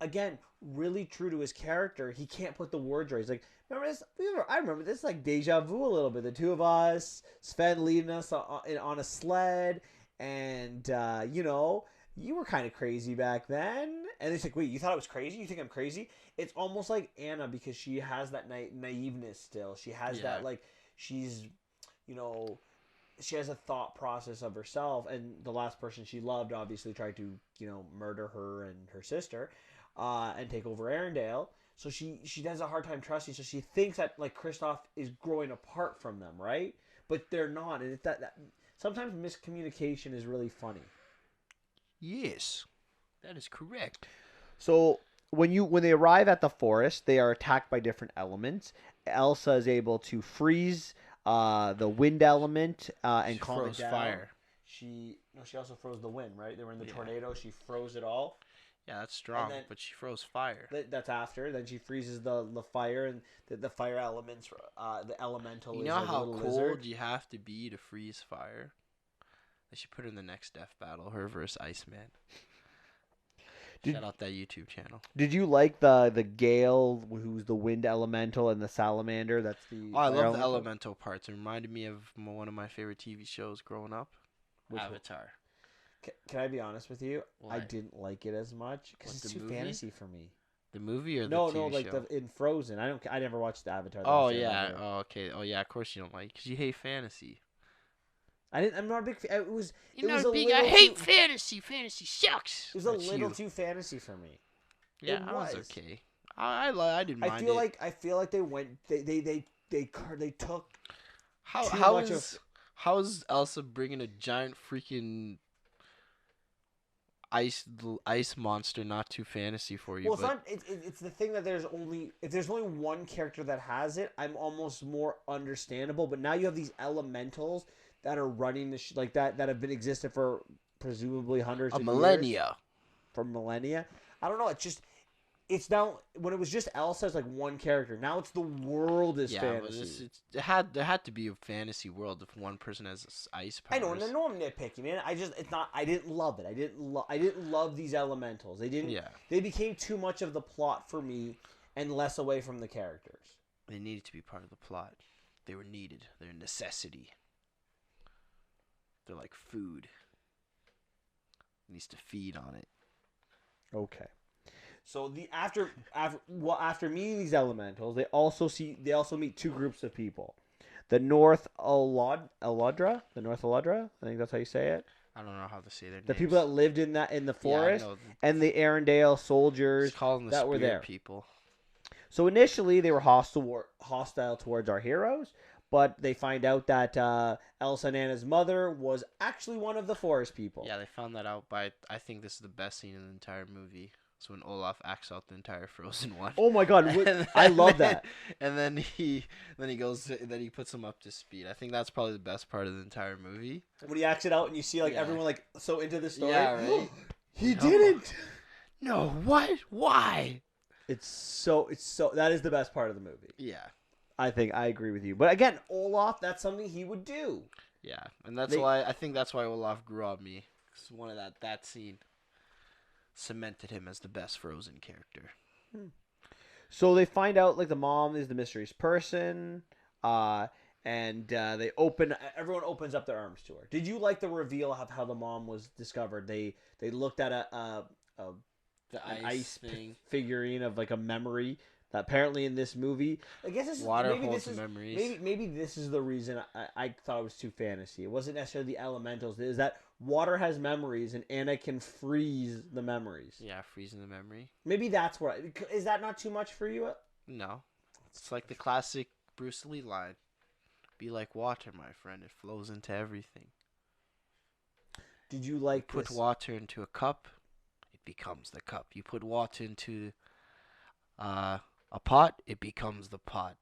again, really true to his character, he can't put the words right. He's like, remember this? I remember this, like deja vu a little bit. The two of us, Sven leading us on a sled, and you were kind of crazy back then. And it's like, wait, you thought I was crazy? You think I'm crazy? It's almost like Anna because she has that naiveness still. She has that, like, she's, she has a thought process of herself. And the last person she loved obviously tried to, murder her and her sister and take over Arendelle. So she has a hard time trusting. So she thinks that, like, Kristoff is growing apart from them, right? But they're not. And it's that sometimes miscommunication is really funny. Yes, that is correct. So when they arrive at the forest, they are attacked by different elements. Elsa is able to freeze the wind element and She calm it froze down. fire. She also froze the wind, right? They were in the Yeah. tornado. She froze it all. Yeah, that's strong, then- but she froze fire. That's after. Then she freezes the fire and the fire elements. The elemental. You is know like a how little cold lizard. you have to be to freeze fire? They should put her in the next death battle, her versus Iceman. Shout out that YouTube channel. Did you like the Gale, who's the wind elemental, and the salamander? That's the. Oh, I fire love the elemental parts. It reminded me of one of my favorite TV shows growing up. Which one? Avatar. Can I be honest with you? I Why? didn't like it as much because What, it's the too movie? fantasy for me. The movie or the No, TV like show? in Frozen. I never watched the Avatar. the Oh last yeah. Airbender. Oh okay. Oh yeah. Of course you don't like because you hate fantasy. I'm not a big. It was. You're It was not a big. I little hate too- fantasy. Fantasy sucks. It was a That's little you. too fantasy for me. Yeah, it I was was. okay. I didn't mind it. I feel like they went. They took. How too how much is how is Elsa bringing a giant freaking ice monster not too fantasy for you? Well, but it's the thing that if there's only one character that has it, I'm almost more understandable. But now you have these elementals that are running the like that have been existed for presumably hundreds a of millennia. years, for millennia. I don't know. It's now when it was just Elsa as like one character. Now it's the world is Yeah, fantasy. but there had to be a fantasy world if one person has ice powers. I know, and I know I'm nitpicking, man. It's not. I didn't love it. I didn't love these elementals. They didn't. Yeah, They became too much of the plot for me, and less away from the characters. they needed to be part of the plot. They were needed. They're a necessity. They're like food. It needs to feed on it. Okay. So after meeting these elementals, they also meet two groups of people. The North Elodra, I think that's how you say it. I don't know how to say their The names. people that lived in the forest, yeah, I know. and the Arendelle soldiers Just call them the that were spirit there. people. So initially they were hostile towards our heroes, but they find out that Elsa and Anna's mother was actually one of the forest people. Yeah, they found that out by. I think this is the best scene in the entire movie. It's when Olaf acts out the entire Frozen one. Oh my God, I love that. And then he puts him up to speed. I think that's probably the best part of the entire movie. When he acts it out and you see like Yeah. everyone like so into the story. Yeah, right. He No. didn't. No, what? Why? It's so that is the best part of the movie. Yeah, I agree with you. But again, Olaf, that's something he would do. yeah, and that's why I think that's why Olaf grew on me. 'Cause one of that scene cemented him as the best Frozen character. So they find out like the mom is the mysterious person, and everyone opens up their arms to her. Did you like the reveal of how the mom was discovered? They looked at an ice thing. figurine of like a memory that apparently in this movie, I guess this Water maybe holds this is memories. maybe this is the reason I thought it was too fantasy. It wasn't necessarily the elementals. It is that water has memories and Anna can freeze the memories. Yeah, freezing the memory. Maybe that's what. Is that not too much for you? No, it's like the classic Bruce Lee line: "Be like water, my friend. It flows into everything. Did you like Put this? water into a cup, it becomes the cup. You put water into a pot, it becomes the pot.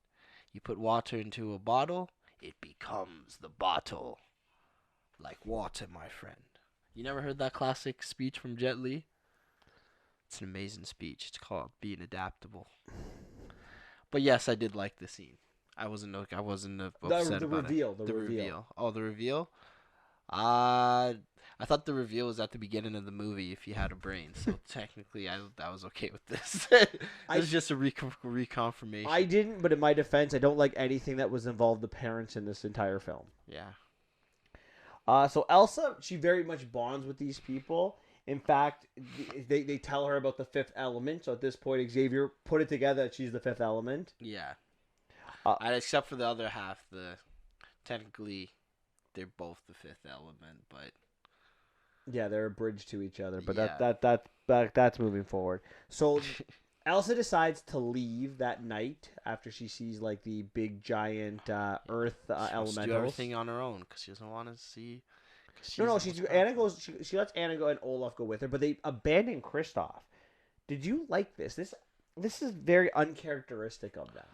You put water into a bottle, it becomes the bottle. Like water, my friend." You never heard that classic speech from Jet Li? It's an amazing speech. It's called Being Adaptable. But yes, I did like the scene. I wasn't upset the about reveal, it. the reveal. Oh, the reveal? I thought the reveal was at the beginning of the movie if you had a brain. So technically, I was okay with this. It was just a reconfirmation. I didn't, but in my defense, I don't like anything that was involved the parents in this entire film. Yeah. So Elsa, she very much bonds with these people. In fact, they tell her about the fifth element. So at this point, Xavier put it together that she's the fifth element. Yeah. Except for the other half, technically, they're both the fifth element, but Yeah, they're a bridge to each other, but Yeah. that's moving forward. So Elsa decides to leave that night after she sees like the big giant earth she wants to elementals. do everything on her own because she doesn't want to see. No, Anna goes. She lets Anna go and Olaf go with her, but they abandon Kristoff. Did you like this? This is very uncharacteristic of them.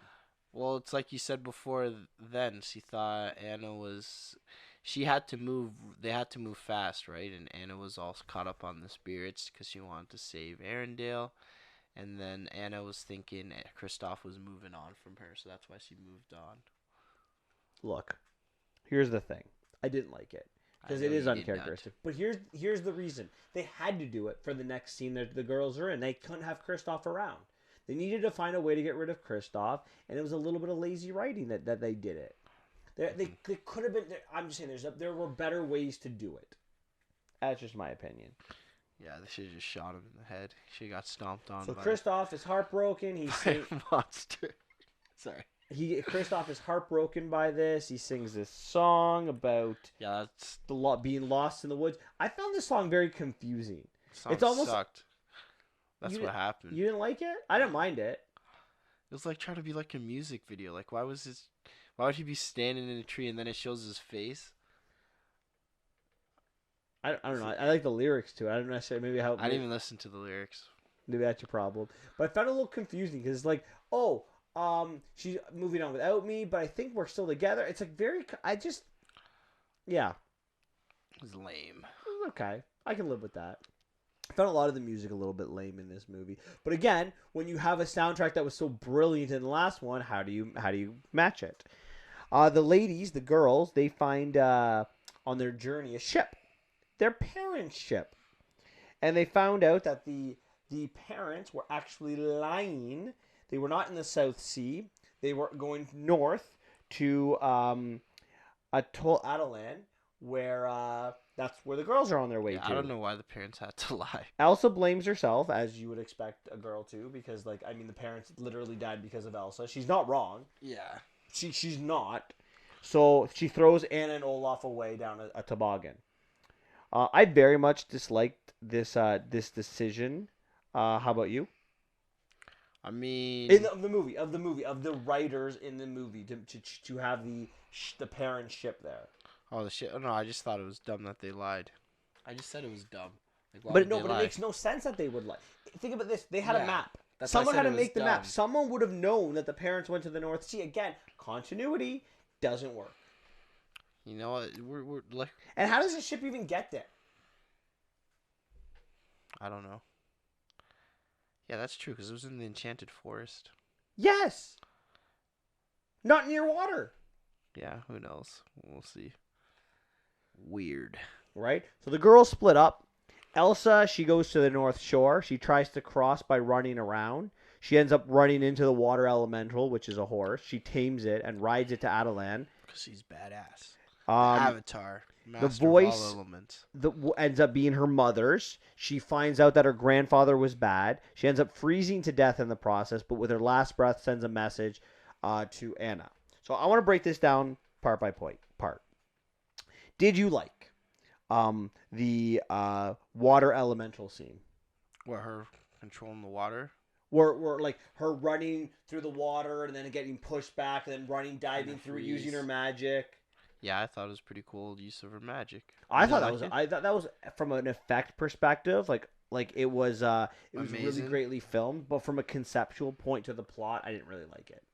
Well, it's like you said before. Then she thought Anna was. She had to move. They had to move fast, right? And Anna was all caught up on the spirits because she wanted to save Arendelle. And then Anna was thinking Kristoff was moving on from her, so that's why she moved on. Look, here's the thing. I didn't like it because it is uncharacteristic. But here's the reason. They had to do it for the next scene that the girls are in. They couldn't have Kristoff around. They needed to find a way to get rid of Kristoff, and it was a little bit of lazy writing that they did it. They could have been. I'm just saying, there were better ways to do it. That's just my opinion. Yeah, they should have just shot him in the head. She got stomped on. So Kristoff is heartbroken. He's monster. Sorry. Kristoff is heartbroken by this. He sings this song about that's being lost in the woods. I found this song very confusing. It's almost sucked. That's what happened. You didn't like it? I didn't mind it. It was like trying to be like a music video. Like why would he be standing in a tree and then it shows his face? I don't know. I like the lyrics to it. I don't necessarily maybe how. I didn't even listen to the lyrics. Maybe that's your problem. But I found it a little confusing because it's like, oh, she's moving on without me, but I think we're still together. It's like yeah. It was lame. It was okay. I can live with that. I found a lot of the music a little bit lame in this movie. But again, when you have a soundtrack that was so brilliant in the last one, how do you match it? The ladies, the girls, they find on their journey a ship. Their parents' ship. And they found out that the parents were actually lying. They were not in the South Sea. They were going north to Atoll Adelan, where that's where the girls are on their way to. I don't know why the parents had to lie. Elsa blames herself, as you would expect a girl to, because the parents literally died because of Elsa. She's not wrong. Yeah. She's not. So she throws Anna and Olaf away down a toboggan. I very much disliked this decision. How about you? I mean, of the writers in the movie to have the parent ship there. Oh, the shit! Oh, no, I just thought it was dumb that they lied. I just said it was dumb. Like, but it makes no sense that they would lie. Think about this: they had a map. Someone had to make the map. Someone would have known that the parents went to the North Sea. Again, continuity doesn't work. You know what? We're like. And how does the ship even get there? I don't know. Yeah, that's true because it was in the Enchanted Forest. Yes. Not near water. Yeah, who knows? We'll see. Weird. Right? So the girls split up. Elsa, she goes to the North Shore. She tries to cross by running around. She ends up running into the water elemental, which is a horse. She tames it and rides it to Adelan. Because she's badass. Avatar. Master The voice of all elements. ends up being her mother's. She finds out that her grandfather was bad. She ends up freezing to death in the process, but with her last breath sends a message to Anna. So I want to break this down part by part. Did you like the water elemental scene? Where her controlling the water? Where like her running through the water and then getting pushed back and then running, diving through, using her magic. Yeah, I thought it was pretty cool use of her magic. I thought that was from an effect perspective, like it was really greatly filmed, but from a conceptual point to the plot, I didn't really like it.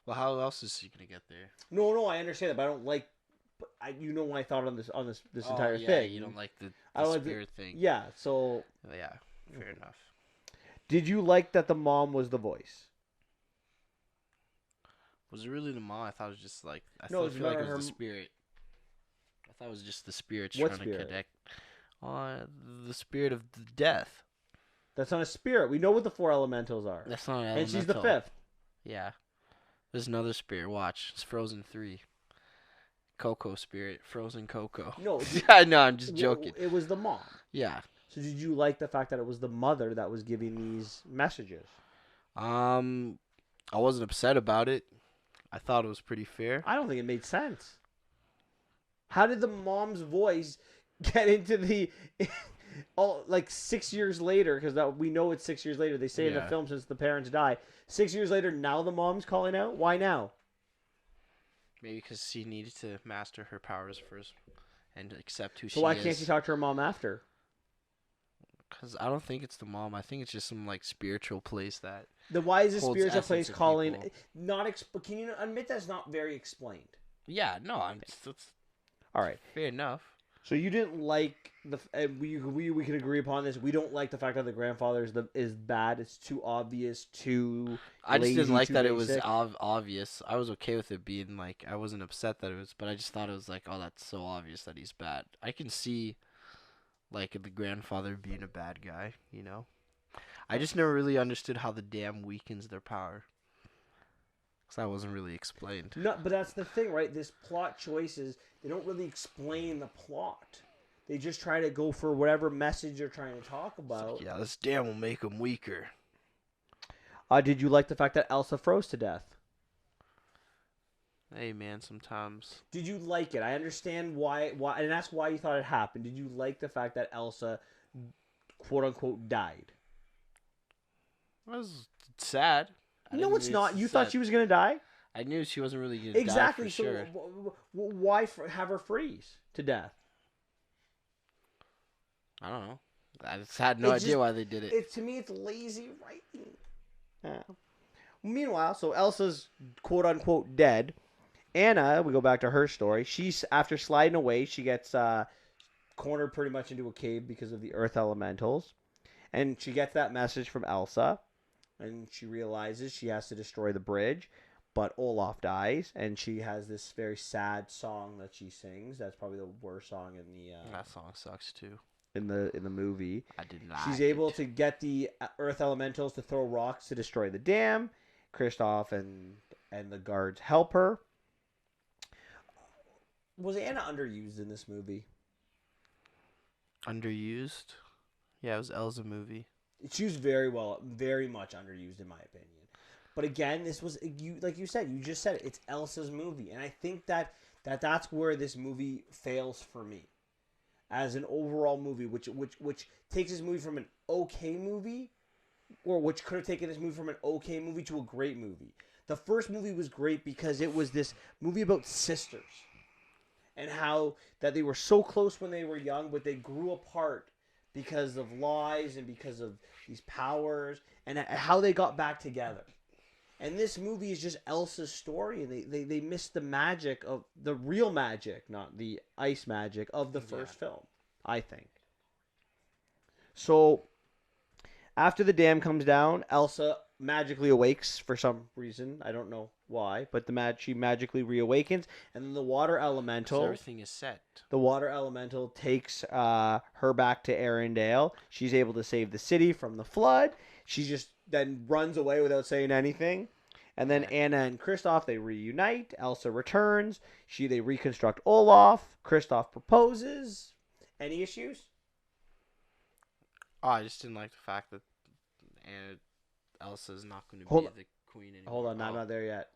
Well, how else is she gonna get there? No, I understand that, but I don't like. You know what I thought on this entire thing. You don't like the spirit thing. Yeah, so. Yeah, fair enough. Did you like that the mom was the voice? Was it really the mom? I thought it was just like feel like it was the spirit. I thought it was just the spirits trying to connect. The spirit of the death. That's not a spirit. We know what the 4 elementals are. That's not an elemental. And she's the 5th. Yeah. There's another spirit. Watch. It's Frozen 3. Coco spirit. Frozen Coco. No. I know. I'm just joking. It was the mom. Yeah. So did you like the fact that it was the mother that was giving these messages? I wasn't upset about it. I thought it was pretty fair. I don't think it made sense. How did the mom's voice get into the... 6 years later, because we know it's 6 years later. They say in the film since the parents die. 6 years later, now the mom's calling out? Why now? Maybe because she needed to master her powers first and accept who she is. So why can't she talk to her mom after? Because I don't think it's the mom. I think it's just some spiritual place that why is the holds spiritual essence place of calling people. not? Can you admit that's not very explained? Yeah, no, that's All right. fair enough. So you didn't like we can agree upon this. We don't like the fact that the grandfather is bad. It's too obvious, too I just didn't lazy, like too that it was basic. obvious. I was okay with it being like, I wasn't upset that it was, but I just thought it was like, oh, that's so obvious that he's bad. I can see like the grandfather being a bad guy, you know. I just never really understood how the dam weakens their power, because that wasn't really explained. No, but that's the thing, right? This plot choices, they don't really explain the plot. They just try to go for whatever message they're trying to talk It's about. like, yeah, this dam will make him weaker. Did you like the fact that Elsa froze to death? Hey man, sometimes Did you like it? I understand why, and that's why you thought it happened. Did you like the fact that Elsa, quote unquote, died? it was sad. I No, didn't it's really not. You thought sad. she was gonna die. I knew she wasn't really gonna Exactly. die for So sure. why have her freeze to death? I don't know. I just had no It's idea just- why they did it. To me, it's lazy writing. Yeah. Meanwhile, so Elsa's quote unquote dead. Anna, we go back to her story. She's after sliding away, she gets cornered pretty much into a cave because of the earth elementals, and she gets that message from Elsa, and she realizes she has to destroy the bridge. But Olaf dies, and she has this very sad song that she sings. That's probably the worst song in the That song sucks too. in the movie. I did not. She's able to get the earth elementals to throw rocks to destroy the dam. Kristoff and the guards help her. Was Anna underused in this movie? Underused. Yeah, it was Elsa movie. She was very much underused in my opinion. But again, this was like you said, you just said it, it's Elsa's movie, and I think that's where this movie fails for me as an overall movie, which takes this movie from an okay movie, or which could have taken this movie from an okay movie to a great movie. The first movie was great because it was this movie about sisters and how that they were so close when they were young, but they grew apart because of lies and because of these powers, and how they got back together. And this movie is just Elsa's story, and they missed the magic of the real magic, not the ice magic of the first film, I think. So after the dam comes down, Elsa magically awakes for some reason. I don't know why, but she magically reawakens, and then the water elemental. So everything is set. The water elemental takes her back to Arendelle. She's able to save the city from the flood. She just then runs away without saying anything. And then Anna and Kristoff, they reunite. Elsa returns. They reconstruct Olaf. Kristoff proposes. Any issues? Oh, I just didn't like the fact that Elsa's not going to Hold be on. the queen anymore. Hold on, I'm not there yet.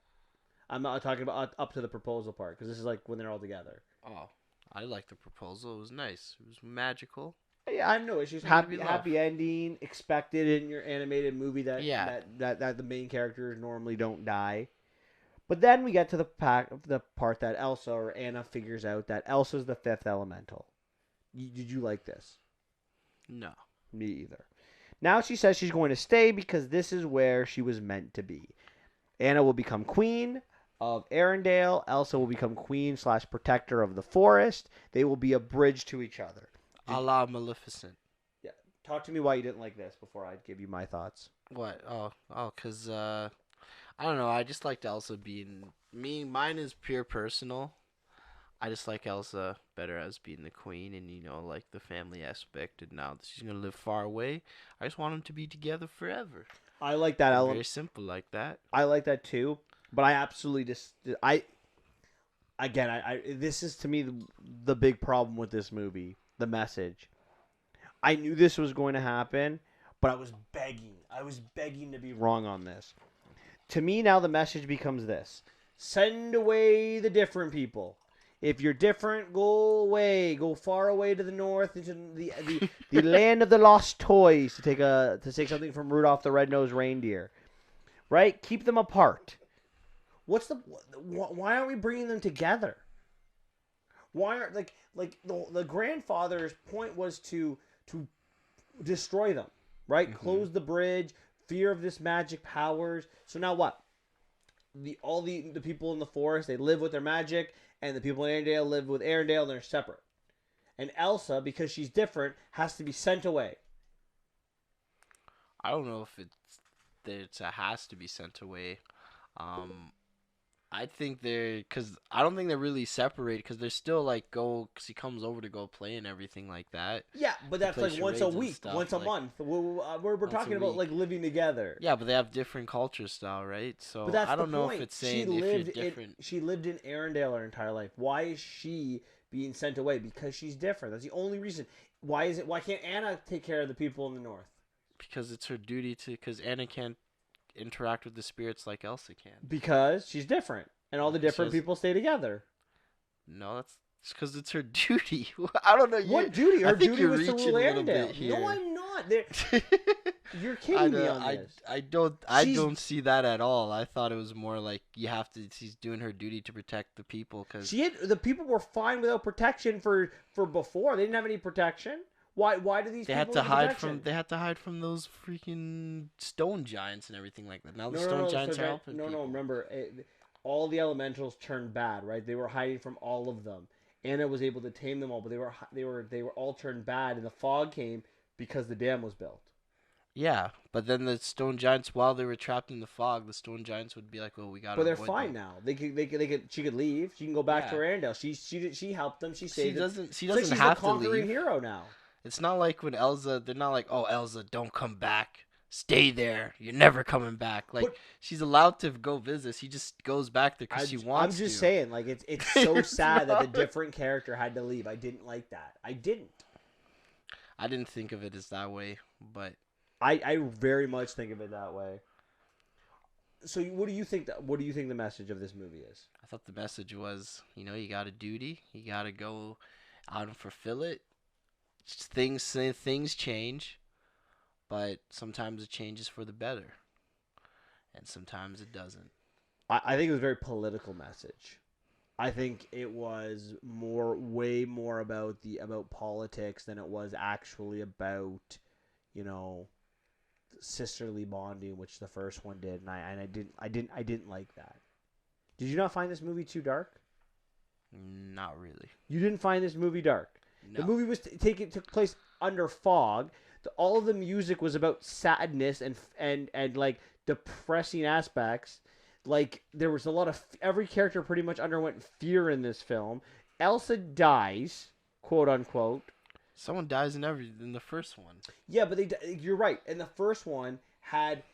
I'm not talking about up to the proposal part, because this is like when they're all together. Oh, I liked the proposal. It was nice. It was magical. Yeah, I have no issues. It's gonna be Happy ending expected in your animated movie that, Yeah. that the main characters normally don't die. But then we get to the part that Elsa or Anna figures out that Elsa's the fifth elemental. Did you like this? No. Me either. Now she says she's going to stay because this is where she was meant to be. Anna will become queen of Arendelle. Elsa will become queen / protector of the forest. They will be a bridge to each other. A la Maleficent. Yeah. Talk to me why you didn't like this before I give you my thoughts. What? Because, I don't know. I just liked Elsa being... Mine is pure personal. I just like Elsa better as being the queen and, like the family aspect. And now that she's going to live far away, I just want them to be together forever. I like that element. Very simple like that. I like that too, but I absolutely this is to me the big problem with this movie, the message. I knew this was going to happen, but I was begging to be wrong on this. To me now the message becomes this: send away the different people. If you're different, go away. Go far away to the north into the land of the lost toys, to take something from Rudolph the Red-Nosed Reindeer. Right? Keep them apart. Why aren't we bringing them together? Why aren't the grandfather's point was to destroy them, right? Mm-hmm. Close the bridge, fear of this magic powers. So now what? All the people in the forest, they live with their magic, and the people in Arendelle live with Arendelle, and they're separate. And Elsa, because she's different, has to be sent away. I don't know if it has to be sent away. I think because I don't think they're really separated, because they're still like because he comes over to go play and everything like that. Yeah, but that's like once a week, once a month. We're talking about like living together. Yeah, but they have different culture style, right? So that's I don't know if it's saying if you're different. She lived in Arendelle her entire life. Why is she being sent away? Because she's different. That's the only reason. Why can't Anna take care of the people in the north? Because it's her duty to. Because Anna can't interact with the spirits like Elsa can. Because she's different, and all the different people stay together. No, that's because it's her duty. I don't know. What duty? Her duty was to rule Arendelle. No, I'm not. You're kidding me on this. I don't see that at all. I thought it was more like she's doing her duty to protect the people, because the people were fine without protection for before. They didn't have any protection. Why do these people had to hide from those freaking stone giants and everything like that. Now the stone giants are helping people. No, remember, all the elementals turned bad, right? They were hiding from all of them. Anna was able to tame them all, but they were all turned bad, and the fog came because the dam was built. Yeah, but then the stone giants, while they were trapped in the fog, the stone giants would be like, "Well, we got." But they're fine now. They could. She could leave. She can go back to Arendelle. She helped them. She saved them. She doesn't have to leave. She's a conquering hero now. It's not like when Elsa. They're not like, "Oh, Elsa, don't come back. Stay there. You're never coming back." Like, she's allowed to go visit. She just goes back there because she wants to. I'm just saying, like, it's so sad that the different character had to leave. I didn't like that. I didn't think of it as that way, but I very much think of it that way. So what do you think the message of this movie is? I thought the message was, you got a duty. You got to go out and fulfill it. Things change, but sometimes it changes for the better, and sometimes it doesn't. I think it was a very political message. I think it was way more about politics than it was actually about, sisterly bonding, which the first one did, and I didn't like that. Did you not find this movie too dark? Not really. You didn't find this movie dark? No. The movie took place under fog. All of the music was about sadness and like depressing aspects. Like, there was a lot of every character pretty much underwent fear in this film. Elsa dies, quote unquote. Someone dies in the first one. Yeah, but you're right. In the first one,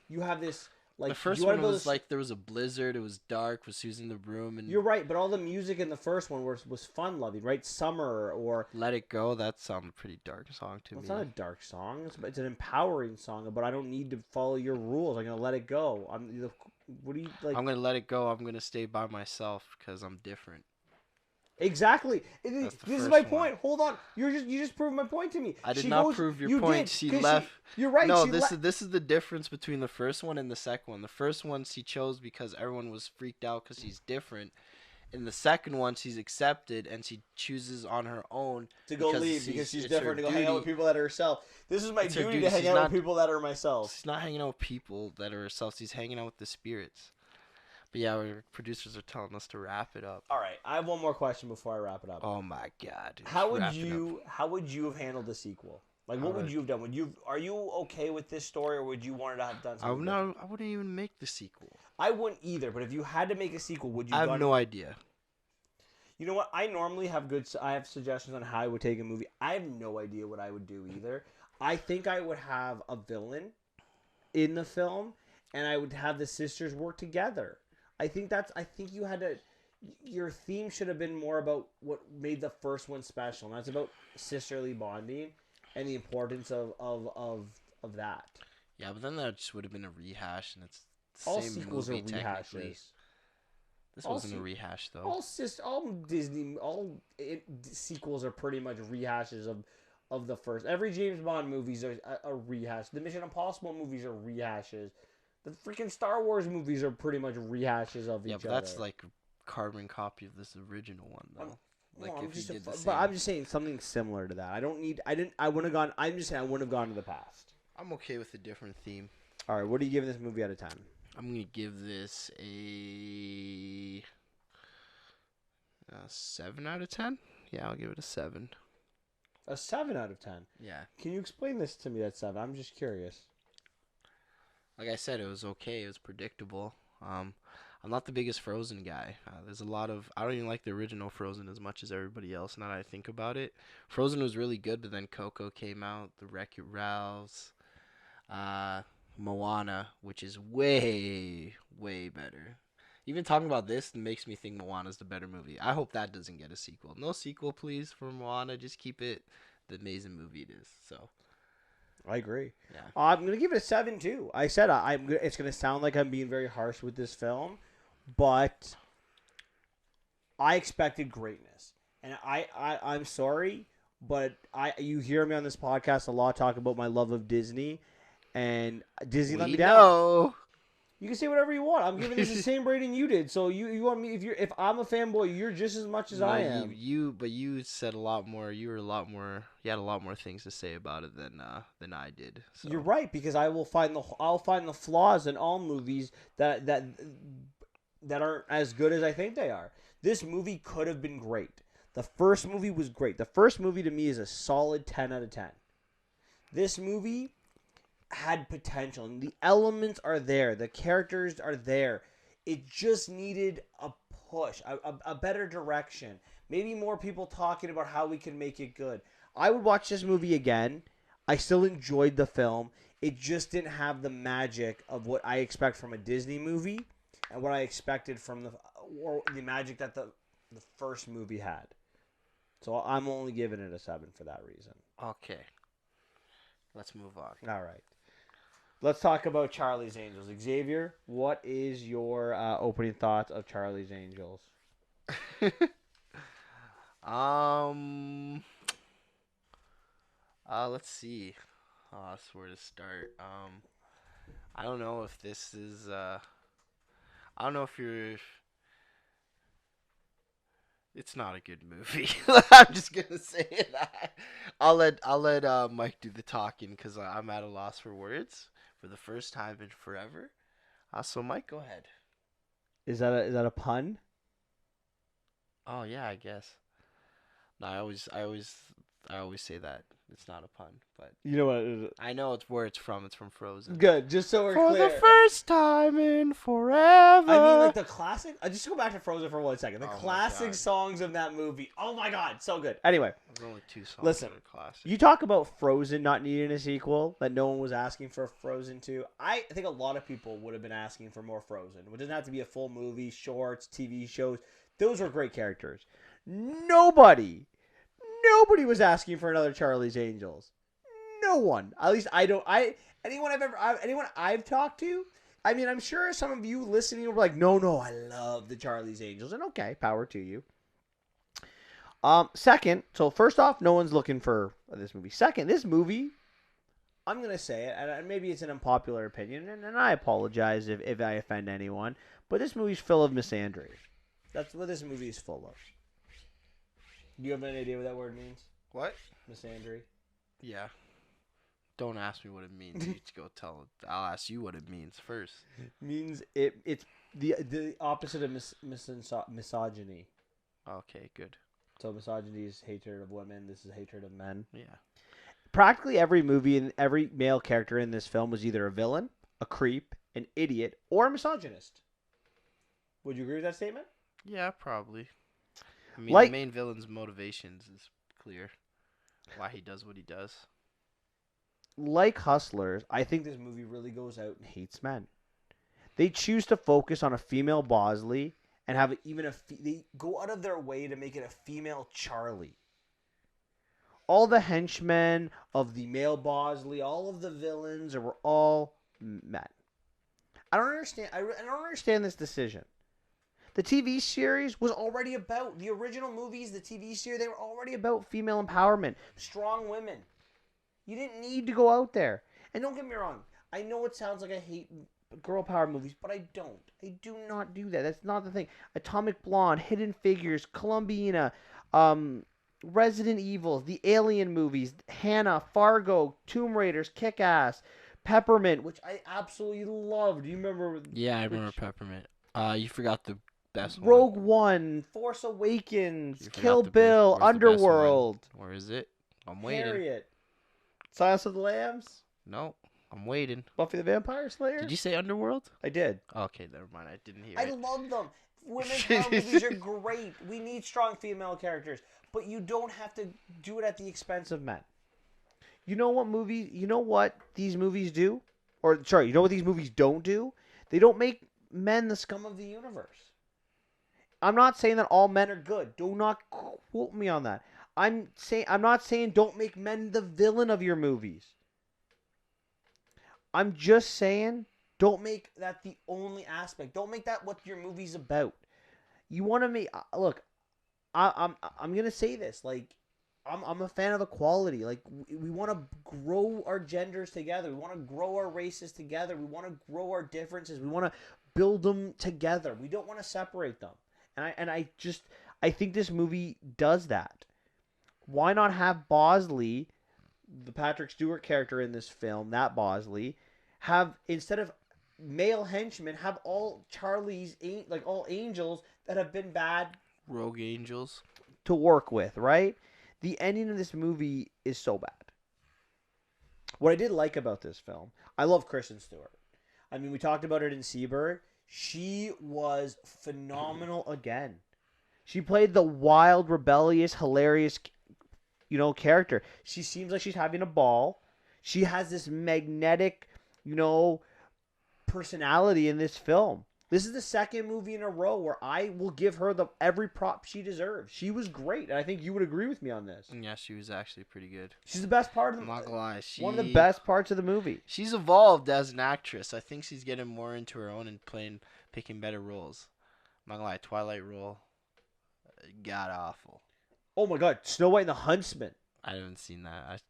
you have this like the first one was like there was a blizzard. It was dark. Was using the room, and you're right. But all the music in the first one was fun loving, right? Summer or Let It Go. That sounded a pretty dark song to me. It's not a dark song. It's an empowering song. But I don't need to follow your rules. I'm gonna let it go. What do you like? I'm gonna let it go. I'm gonna stay by myself because I'm different. Exactly. This is my point. Hold on. You just proved my point to me. I did not prove your point. She left. You're right. No, this is the difference between the first one and the second one. The first one she chose because everyone was freaked out because she's different. In the second one, she's accepted and she chooses on her own to go leave because she's different, to go hang out with people that are herself. This is my duty to hang out with people that are myself. She's not hanging out with people that are herself. She's hanging out with the spirits. But yeah, our producers are telling us to wrap it up. All right, I have one more question before I wrap it up. Oh my god! Dude, how would you have handled the sequel? Like, what would you have done? Are you okay with this story, or would you want to have done something? I wouldn't even make the sequel. I wouldn't either. But if you had to make a sequel, would you? I have no idea. You know what? I normally have I have suggestions on how I would take a movie. I have no idea what I would do either. I think I would have a villain in the film, and I would have the sisters work together. I think you had to. Your theme should have been more about what made the first one special, and that's about sisterly bonding and the importance of that. Yeah, but then that just would have been a rehash, and it's the all same sequels movie, are rehashes. This wasn't a rehash though. All sequels are pretty much rehashes of the first. Every James Bond movies are a rehash. The Mission Impossible movies are rehashes. The freaking Star Wars movies are pretty much rehashes of each other. Yeah, but that's like a carbon copy of this original one, though. I'm just saying something similar to that. I wouldn't have gone to the past. I'm okay with a different theme. All right, what are you giving this movie out of 10? I'm gonna give this a 7 out of 10. Yeah, I'll give it a 7. A 7 out of 10. Yeah. Can you explain this to me, that 7? I'm just curious. Like I said, it was okay. It was predictable. I'm not the biggest Frozen guy. There's a lot of I don't even like the original Frozen as much as everybody else. Now that I think about it, Frozen was really good, but then Coco came out, the Wreck-It Ralphs, Moana, which is way better. Even talking about this makes me think Moana's the better movie. I hope that doesn't get a sequel. No sequel, please, for Moana. Just keep it the amazing movie it is. So. I agree. Yeah. I'm gonna give it a 7 too. I said it's gonna sound like I'm being very harsh with this film, but I expected greatness, and I'm sorry, but you hear me on this podcast a lot talk about my love of Disney, and Disney let me down. know. You can say whatever you want. I'm giving this the same rating you did. So you want me if I'm a fanboy, you're just as much as I am. But you said a lot more. You had a lot more things to say about it than I did. So. You're right, because I'll find the flaws in all movies that aren't as good as I think they are. This movie could have been great. The first movie was great. The first movie to me is a solid 10 out of 10. This movie had potential, and the elements are there. The characters are there. It just needed a push, a better direction. Maybe more people talking about how we can make it good. I would watch this movie again. I still enjoyed the film. It just didn't have the magic of what I expect from a Disney movie and what I expected from the magic that the first movie had. So I'm only giving it a 7 for that reason. Okay. Let's move on. All right. Let's talk about Charlie's Angels. Xavier, what is your opening thoughts of Charlie's Angels? Let's see. That's where to start. I don't know if this is. I don't know if you're. It's not a good movie. I'm just gonna say that. I'll let Mike do the talking because I'm at a loss for words for the first time in forever. So Mike, go ahead. Is that a pun? Oh yeah, I guess. No, I always say that it's not a pun, but You know what? I know it's where it's from. It's from Frozen. Good, just so we're clear. For the first time in forever. I mean, like the classic. Just go back to Frozen for 1 second. The Oh my classic God. songs of that movie. Oh my God, so good. Anyway, There's only 2 songs Listen, that are classic. you talk about Frozen not needing a sequel, that no one was asking for Frozen 2. I think a lot of people would have been asking for more Frozen. It doesn't have to be a full movie, shorts, TV shows. Those were great characters. Nobody was asking for another Charlie's Angels. No one. At least anyone I've talked to. I mean, I'm sure some of you listening were like, no, I love the Charlie's Angels. And okay, power to you. Second, so first off, no one's looking for this movie. Second, this movie, I'm going to say it, and maybe it's an unpopular opinion, and I apologize if I offend anyone, but this movie's full of misandry. That's what this movie is full of. Do you have any idea what that word means? What? Misandry? Yeah. Don't ask me what it means. You just go tell it. I'll ask you what it means first. Means it's the opposite of misogyny. Okay, good. So misogyny is hatred of women. This is hatred of men. Yeah. Practically every movie and every male character in this film was either a villain, a creep, an idiot, or a misogynist. Would you agree with that statement? Yeah, probably. I mean, Like- the main villain's motivations is clear. Why he does what he does. Like Hustlers, I think this movie really goes out and hates men. They choose to focus on a female Bosley and have they go out of their way to make it a female Charlie. All the henchmen of the male Bosley, all of the villains were all men. I don't understand. I don't understand this decision. The TV series was already about the original movies. The TV series, they were already about female empowerment, strong women. You didn't need to go out there. And don't get me wrong. I know it sounds like I hate girl power movies, but I don't. I do not do that. That's not the thing. Atomic Blonde, Hidden Figures, Columbina, Resident Evil, the Alien movies, Hannah, Fargo, Tomb Raiders, Kick-Ass, Peppermint, which I absolutely loved. Do you remember? Yeah, I remember Peppermint. You forgot the best one. Rogue One, Force Awakens, You forgot Kill the best- Bill, where's the best one? Underworld, Where is it? I'm waiting. Harriet, Silence of the Lambs, No, I'm waiting. Buffy the Vampire Slayer. Did you say Underworld? I did. Okay, never mind. I didn't hear I it. love them. Women's power movies are great. We need strong female characters, but you don't have to do it at the expense of men. You know what movies? You know what these movies do? Or sorry, you know what these movies don't do? They don't make men the scum of the universe. I'm not saying that all men are good. Do not quote me on that. I'm not saying don't make men the villain of your movies. I'm just saying don't make that the only aspect. Don't make that what your movie's about. You want to make look. I'm gonna say this. Like, I'm a fan of equality. Like, we want to grow our genders together. We want to grow our races together. We want to grow our differences. We want to build them together. We don't want to separate them. And I think this movie does that. Why not have Bosley, the Patrick Stewart character in this film, that Bosley, have, instead of male henchmen, have all Charlie's, like all angels that have been bad Rogue Angels. to work with, right? The ending of this movie is so bad. What I did like about this film, I love Kristen Stewart. I mean, we talked about it in Seabird. She was phenomenal again. She played the wild, rebellious, hilarious, character. She seems like she's having a ball. She has this magnetic, personality in this film. This is the second movie in a row where I will give her every prop she deserves. She was great, and I think you would agree with me on this. Yeah, she was actually pretty good. She's the best part of the I'm not gonna lie. one of the best parts of the movie. She's evolved as an actress. I think she's getting more into her own and picking better roles. I'm not gonna lie. Twilight role, god awful. Oh my God, Snow White and the Huntsman. I haven't seen that.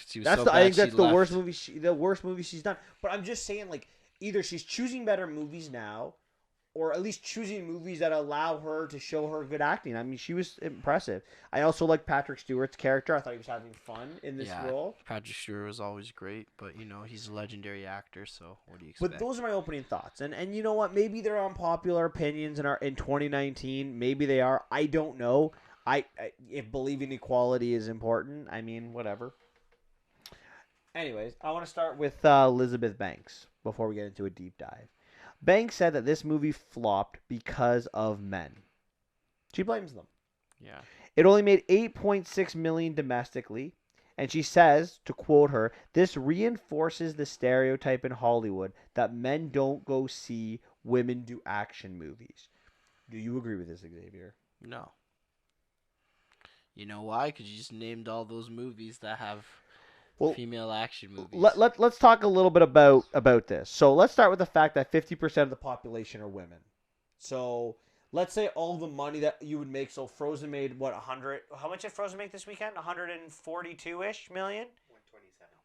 She was That's so the, bad I think she that's the left. worst movie. The worst movie she's done. But I'm just saying, like, either she's choosing better movies now, or at least choosing movies that allow her to show her good acting. I mean, she was impressive. I also like Patrick Stewart's character. I thought he was having fun in this role. Patrick Stewart was always great, but he's a legendary actor. So what do you expect? But those are my opening thoughts. And you know what? Maybe they're unpopular opinions in 2019. Maybe they are. I don't know. If believing equality is important, I mean, whatever. Anyways, I want to start with Elizabeth Banks before we get into a deep dive. Banks said that this movie flopped because of men. She blames them. Yeah. It only made $8.6 million domestically, and she says, to quote her, "This reinforces the stereotype in Hollywood that men don't go see women do action movies." Do you agree with this, Xavier? No. You know why? Because you just named all those movies that have female action movies. Let's talk a little bit about this. So let's start with the fact that 50% of the population are women. So let's say all the money that you would make. So Frozen made what, 100? How much did Frozen make this weekend? 142-ish million?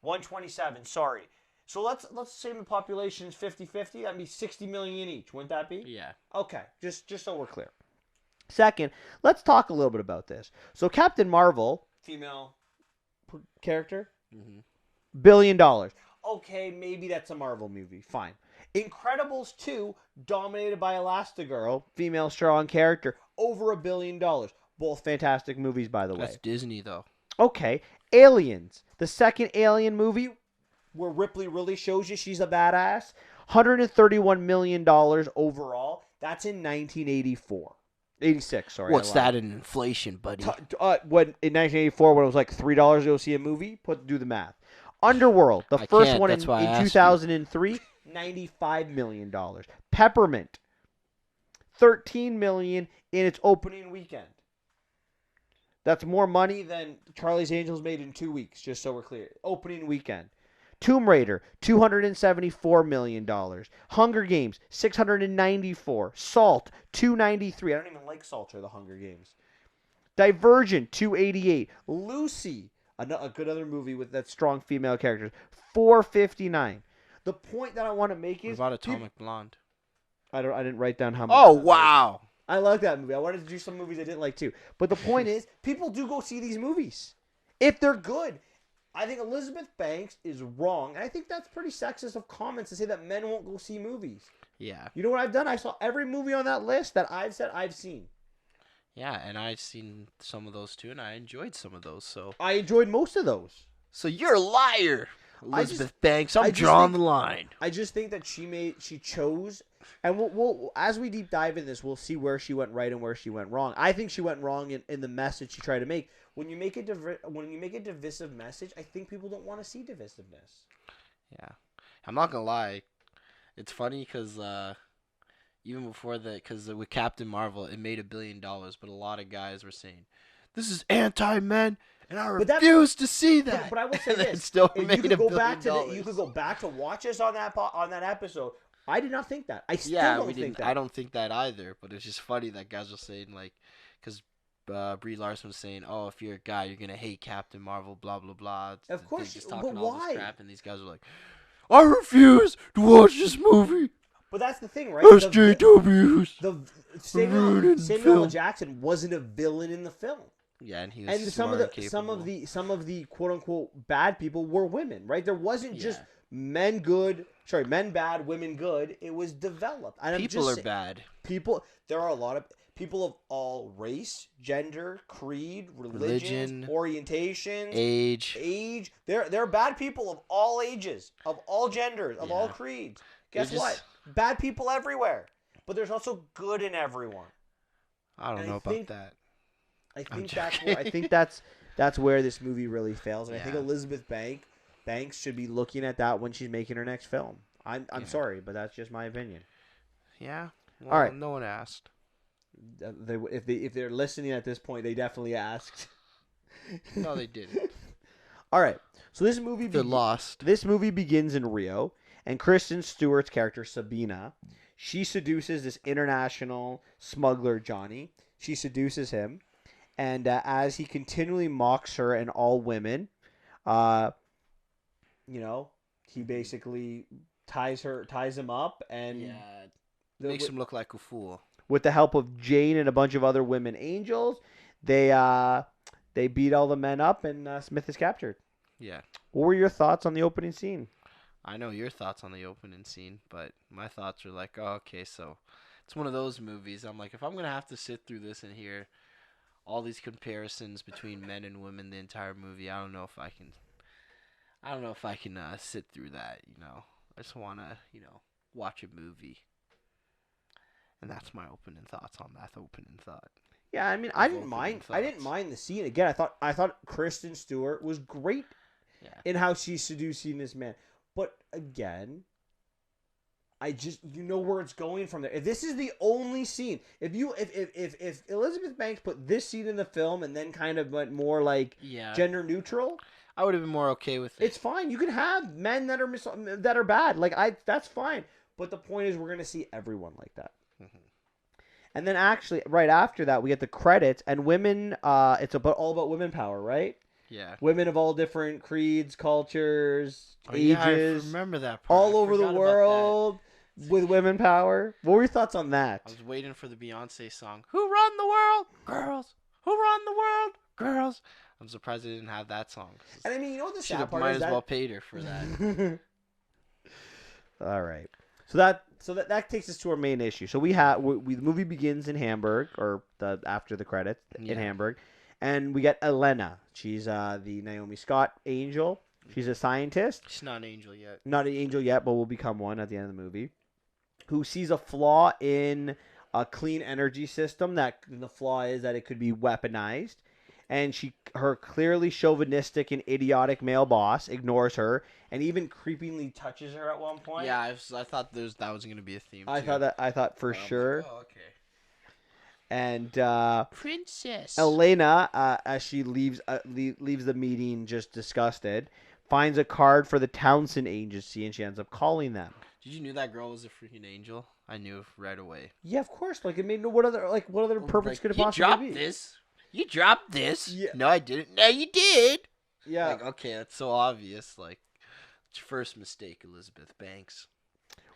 127. Sorry. So let's say the population is 50-50. That'd be 60 million each. Wouldn't that be? Yeah. Okay. Just so we're clear. Second, let's talk a little bit about this. So Captain Marvel, female character, $1 billion. Okay, maybe that's a Marvel movie. Fine. Incredibles 2, dominated by Elastigirl, female strong character, over $1 billion. Both fantastic movies, by the way. That's Disney, though. Okay. Aliens, the second Alien movie, where Ripley really shows you she's a badass, $131 million overall. That's in 1984. 86, sorry. What's that in inflation, buddy? When in 1984, when it was like $3 to go see a movie, do the math. Underworld, the first one in 2003, $95 million. Peppermint, $13 million in its opening weekend. That's more money than Charlie's Angels made in 2 weeks, just so we're clear. Opening weekend. Tomb Raider, $274 million. Hunger Games, $694. Salt, $293. I don't even like Salt or the Hunger Games. Divergent, $288. Lucy, a good other movie with that strong female characters, $459. The point that I want to make is, what about Atomic Blonde? I didn't write down how much. Oh, wow. I like that movie. I wanted to do some movies I didn't like too. But the point is, people do go see these movies if they're good. I think Elizabeth Banks is wrong, and I think that's pretty sexist of comments to say that men won't go see movies. Yeah. You know what I've done? I saw every movie on that list that I've said I've seen. Yeah, and I've seen some of those too, and I enjoyed some of those. So I enjoyed most of those. So you're a liar, Elizabeth Banks. I'm I just drawing think- the line. I just think that she chose, and we'll as we deep dive in this, we'll see where she went right and where she went wrong. I think she went wrong in the message she tried to make. When you make a divisive message, I think people don't want to see divisiveness. Yeah, I'm not gonna lie. It's funny because even before that, because with Captain Marvel, it made $1 billion, but a lot of guys were saying, "This is anti-men." And I refuse to see that. But I will say And it this: still if made you could go $1 back billion. you could go back to watch us on that episode. I did not think that. I still Yeah, don't we think didn't. that. I don't think that either. But it's just funny that guys were saying like, because Brie Larson was saying, "Oh, if you're a guy, you're gonna hate Captain Marvel." Blah blah blah. Of course, just but talking all why? this crap, and these guys are like, "I refuse to watch this movie." But that's the thing, right? SJWs. The Ruining Samuel L. film. Jackson wasn't a villain in the film. Yeah, and he was And smart and capable. some of the quote unquote bad people were women, right? There wasn't just Yeah. men bad, women good. It was developed. And People are bad. There are a lot of people of all race, gender, creed, religion, orientation, age. There are bad people of all ages, of all genders, of all Yeah. creeds. Guess They're what? just- Bad people everywhere. But there's also good in everyone. I don't And know I about think- that. I think that's where this movie really fails, and I think Yeah. Elizabeth Banks should be looking at that when she's making her next film. I'm Yeah. sorry, but that's just my opinion. Yeah. Well, All right. No one asked. If they're listening at this point, they definitely asked. No, they didn't. All right. So this movie They're lost. This movie begins in Rio, and Kristen Stewart's character Sabina, she seduces this international smuggler Johnny. She seduces him, and as he continually mocks her and all women, he basically ties him up, and Makes him look like a fool. with the help of Jane and a bunch of other women angels, they beat all the men up, and Smith is captured. Yeah. What were your thoughts on the opening scene? I know your thoughts on the opening scene, but my thoughts are like, oh, okay, so it's one of those movies. I'm like, if I'm going to have to sit through this and hear all these comparisons between men and women the entire movie, I don't know if I can sit through that, I just want to, watch a movie. And that's my opening thoughts on that opening thought. Yeah, I mean, I didn't mind the scene. Again, I thought Kristen Stewart was great in how she's seducing this man. But again, you know where it's going from there. If this is the only scene, if Elizabeth Banks put this scene in the film and then kind of went more like gender neutral, I would have been more okay with it. It's fine. You can have men that are bad. That's fine. But the point is, we're gonna see everyone like that. Mm-hmm. And then actually, right after that, we get the credits and women. It's all about women power, right? Yeah. Women of all different creeds, cultures, ages. Yeah, I remember that part. All over the world with women power. What were your thoughts on that? I was waiting for the Beyonce song. Who run the world? Girls. Who run the world? Girls. I'm surprised they didn't have that song. And I mean, you know what the sad part might is? as well paid her for that. All right. So that takes us to our main issue. So the movie begins in Hamburg, or after the credits in Hamburg, and we get Elena. She's the Naomi Scott angel. She's a scientist. She's not an angel yet. Not an angel yet, but will become one at the end of the movie. Who sees a flaw in a clean energy system? The flaw is that it could be weaponized, and her clearly chauvinistic and idiotic male boss ignores her and even creepingly touches her at one point. Yeah, I thought that was gonna be a theme. I thought for sure. Oh, okay. And Princess Elena, as she leaves the meeting just disgusted, finds a card for the Townsend Agency, and she ends up calling them. Did you knew that girl was a freaking angel? I knew right away. Yeah, of course. It made what other purpose could it possibly be? You dropped this. Yeah. No, I didn't. No, you did. Yeah. Okay, that's so obvious. It's your first mistake, Elizabeth Banks.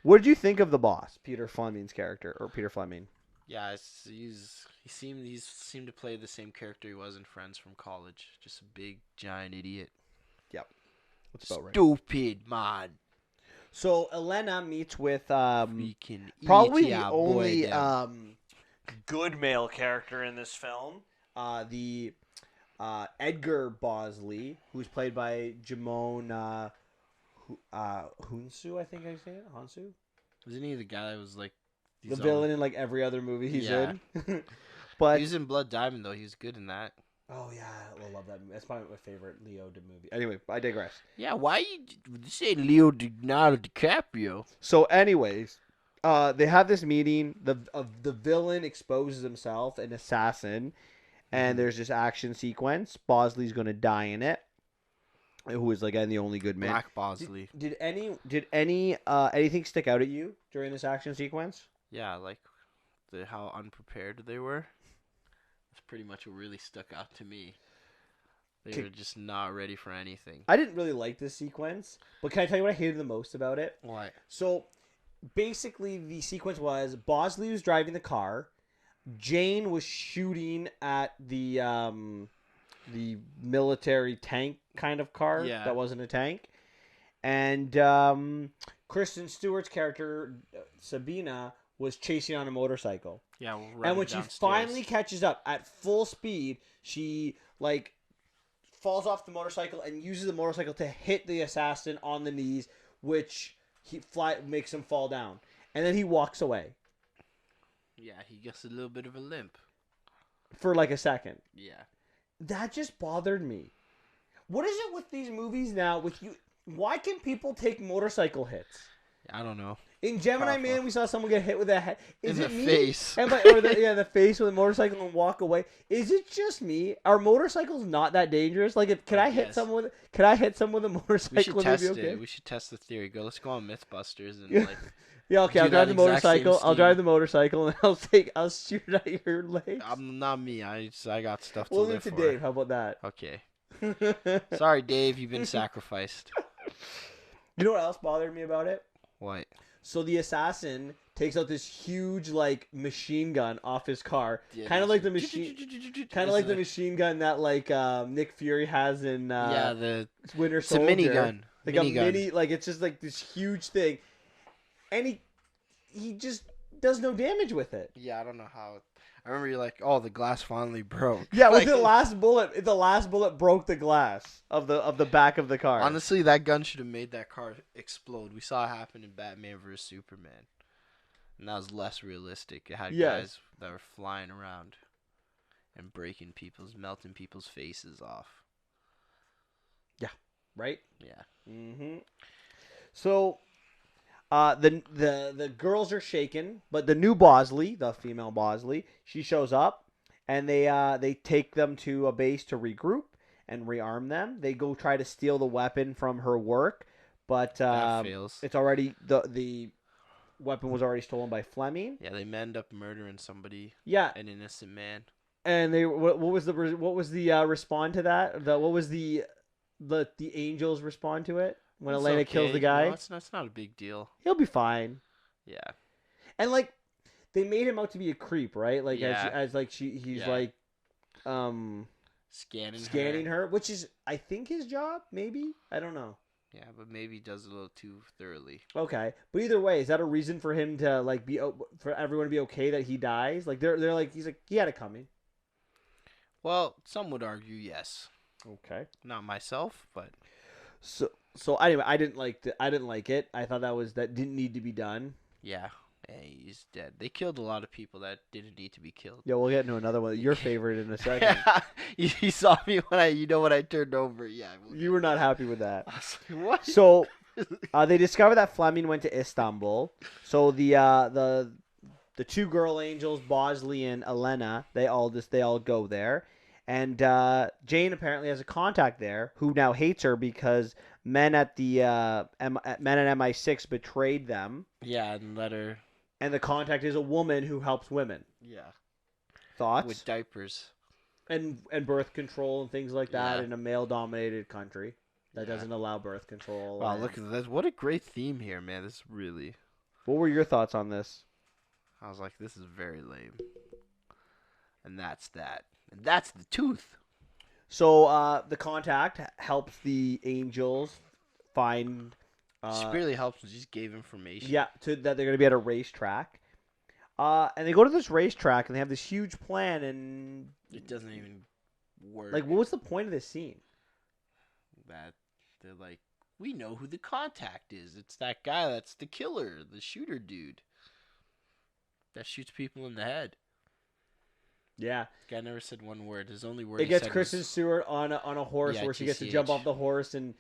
What did you think of the boss, Peter Fleming's character, or Peter Fleming? Yeah, he seemed to play the same character he was in Friends from college. Just a big giant idiot. That's about right. Stupid, man. So Elena meets with Freaking probably eat the ya, only boy, them. good male character in this film. The Edgar Bosley, who's played by Jimon Hunsu, I think I say it. Hansu? Wasn't he the guy that was like The villain in like every other movie he's Yeah. in. But He was in Blood Diamond though. He was good in that. oh yeah, I love that movie. That's probably my favorite Leo movie. Anyway, I digress. Yeah, why you say Leonardo DiCaprio? So, anyways, they have this meeting. The villain exposes himself, an assassin, and there's this action sequence. Bosley's gonna die in it. Who is like the only good man? Black Bosley. Did anything stick out at you during this action sequence? Yeah, like how unprepared they were. That's pretty much what really stuck out to me. They were just not ready for anything. I didn't really like this sequence, but can I tell you what I hated the most about it? Why? So, basically, the sequence was Bosley was driving the car, Jane was shooting at the military tank kind of car that wasn't a tank, and Kristen Stewart's character Sabina was chasing on a motorcycle. Yeah, and when she finally catches up at full speed, she like falls off the motorcycle and uses the motorcycle to hit the assassin on the knees, which makes him fall down, and then he walks away. Yeah, he gets a little bit of a limp for like a second. Yeah, that just bothered me. What is it with these movies now? With you, why can people take motorcycle hits? I don't know. In Gemini Man, we saw someone get hit with a head. Is it me? Face. And the face with a motorcycle and walk away. Is it just me? Are motorcycles not that dangerous? Like, can I hit someone with a motorcycle? We should test okay? it. We should test the theory. Let's go on MythBusters and like. Yeah, okay. I'll drive the motorcycle, and I'll shoot it at your legs. Not me. I got stuff to live live for. for. Dave. How about that? Okay. Sorry, Dave. You've been sacrificed. You know what else bothered me about it? What? So the assassin takes out this huge like machine gun off his car, yeah, kind of like the machine gun that like Nick Fury has in the Winter Soldier. It's a minigun. Like a mini, like it's just like this huge thing, and he just does no damage with it. Yeah, I don't know how. I remember you're like, oh, the glass finally broke. Yeah, with the last bullet broke the glass of the back of the car. Honestly, that gun should have made that car explode. We saw it happen in Batman vs Superman, and that was less realistic. It had guys that were flying around and melting people's faces off. Yeah. Right. Yeah. Mm-hmm. So. The girls are shaken, but the new Bosley, the female Bosley, she shows up, and they take them to a base to regroup and rearm them. They go try to steal the weapon from her work, but that fails. It's already the weapon was already stolen by Fleming. Yeah, they end up murdering somebody. Yeah, an innocent man. And they what was the respond to that? What was the angels respond to it? When Elena kills the guy? No, it's not a big deal. He'll be fine. Yeah. And, like, they made him out to be a creep, right? Like, yeah. as he's, like, scanning her, which is, I think, his job, maybe? I don't know. Yeah, but maybe he does it a little too thoroughly. Okay. But either way, is that a reason for him to, like, for everyone to be okay that he dies? Like, they're like, he's like, he had it coming. Well, some would argue yes. Okay. Not myself, but... So anyway, I didn't like it. I thought that didn't need to be done. Yeah, he's dead. They killed a lot of people that didn't need to be killed. Yeah, we'll get into another one. Your favorite in a second. You saw me when I turned over. Yeah, you were not happy with that. I was like, what? So, they discover that Fleming went to Istanbul. So the two girl angels, Bosley and Elena, they all go there. And Jane apparently has a contact there who now hates her because men at MI6 betrayed them. Yeah, and let her. And the contact is a woman who helps women. Yeah. Thoughts? With diapers. And birth control and things like that in a male-dominated country that doesn't allow birth control. Wow, look at this! What a great theme here, man! This really. What were your thoughts on this? I was like, this is very lame. And that's that. And that's the tooth. So the contact helps the Angels find. Just really helps. Just gave information. Yeah, that they're going to be at a racetrack. And they go to this racetrack and they have this huge plan, and it doesn't even work. Like, what was the point of this scene? That they're like, we know who the contact is. It's that guy that's the killer, the shooter dude that shoots people in the head. Yeah. Guy never said one word. His only word. It gets Kristen Stewart on a horse where she gets to jump off the horse and